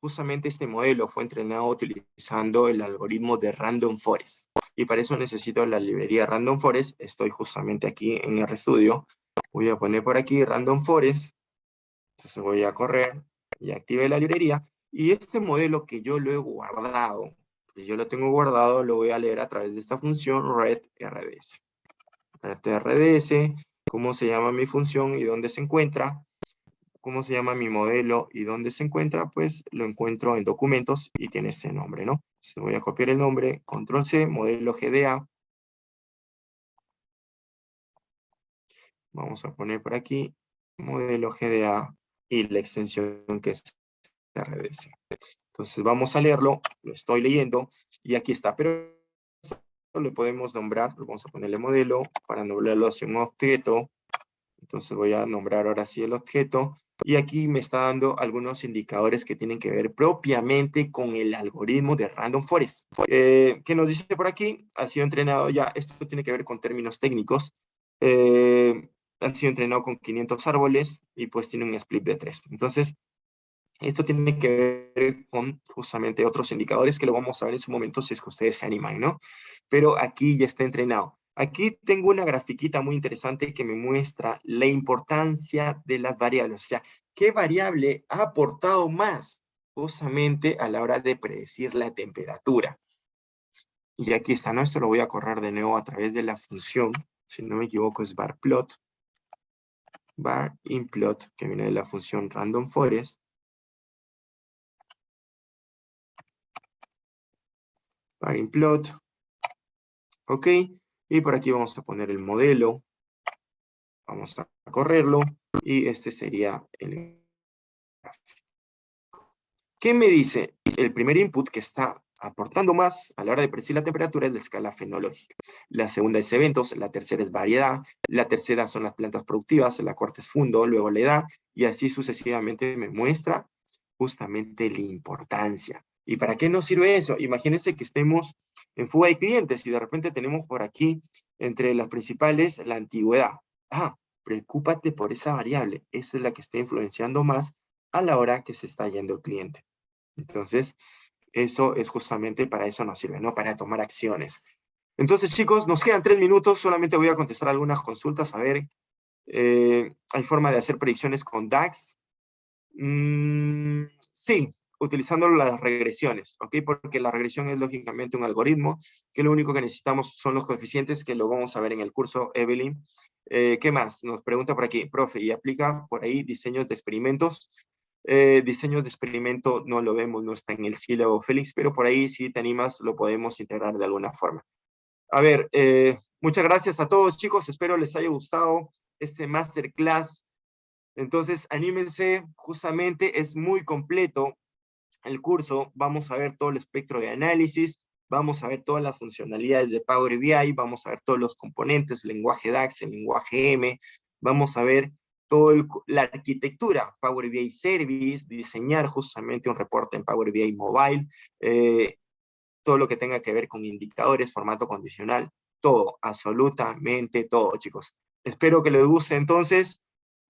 justamente este modelo fue entrenado utilizando el algoritmo de Random Forest. Y para eso necesito la librería Random Forest. Estoy justamente aquí en RStudio. Voy a poner por aquí Random Forest. Entonces voy a correr y active la librería. Y este modelo que yo lo he guardado, que yo lo tengo guardado, lo voy a leer a través de esta función redRDS. RDS, cómo se llama mi función y dónde se encuentra. Cómo se llama mi modelo y dónde se encuentra, pues lo encuentro en documentos y tiene este nombre, ¿no? Entonces voy a copiar el nombre, control C, modelo GDA. Vamos a poner por aquí, modelo GDA y la extensión que es RDS. Entonces vamos a leerlo, lo estoy leyendo y aquí está, pero lo podemos nombrar, vamos a ponerle modelo para nombrarlo hacia un objeto. Entonces voy a nombrar ahora sí el objeto. Y aquí me está dando algunos indicadores que tienen que ver propiamente con el algoritmo de Random Forest. ¿Qué nos dice por aquí? Ha sido entrenado ya, esto tiene que ver con términos técnicos. Ha sido entrenado con 500 árboles y pues tiene un split de 3. Entonces, esto tiene que ver con justamente otros indicadores que lo vamos a ver en su momento si es que ustedes se animan, ¿no? Pero aquí ya está entrenado. Aquí tengo una grafiquita muy interesante que me muestra la importancia de las variables. O sea, ¿qué variable ha aportado más justamente a la hora de predecir la temperatura? Y aquí está, ¿no? Esto lo voy a correr de nuevo a través de la función, si no me equivoco es varplot, var_implot, que viene de la función random forest. Var_implot, ok, y por aquí vamos a poner el modelo, vamos a correrlo, y este sería el gráfico. ¿Qué me dice? El primer input que está aportando más a la hora de predecir la temperatura es la escala fenológica. La segunda es eventos, la tercera es variedad, la tercera son las plantas productivas, la cuarta es fundo, luego la edad, y así sucesivamente me muestra justamente la importancia. ¿Y para qué nos sirve eso? Imagínense que estemos en fuga de clientes y de repente tenemos por aquí, entre las principales, la antigüedad. Preocúpate por esa variable. Esa es la que está influenciando más a la hora que se está yendo el cliente. Entonces, eso es justamente para eso nos sirve, ¿no? Para tomar acciones. Entonces, chicos, nos quedan 3 minutos. Solamente voy a contestar algunas consultas. A ver, ¿hay forma de hacer predicciones con DAX? Sí, utilizando las regresiones, ¿ok? Porque la regresión es lógicamente un algoritmo, que lo único que necesitamos son los coeficientes, que lo vamos a ver en el curso, Evelyn. ¿Qué más? Nos pregunta por aquí, profe, ¿y aplica por ahí diseños de experimentos? Diseños de experimento no lo vemos, no está en el sílabo, Félix, pero por ahí si te animas lo podemos integrar de alguna forma. A ver, muchas gracias a todos, chicos, espero les haya gustado este masterclass. Entonces, anímense, justamente es muy completo el curso. Vamos a ver todo el espectro de análisis, vamos a ver todas las funcionalidades de Power BI, vamos a ver todos los componentes, el lenguaje DAX, el lenguaje M, vamos a ver toda la arquitectura, Power BI Service, diseñar justamente un reporte en Power BI Mobile, todo lo que tenga que ver con indicadores, formato condicional, todo, absolutamente todo, chicos. Espero que les guste entonces.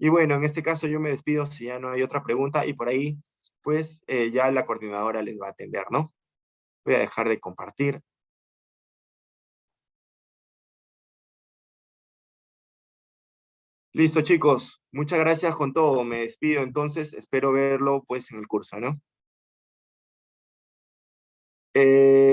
Y bueno, en este caso yo me despido si ya no hay otra pregunta y por ahí, pues ya la coordinadora les va a atender, ¿no? Voy a dejar de compartir. Listo, chicos. Muchas gracias con todo. Me despido entonces. Espero verlo pues en el curso, ¿no?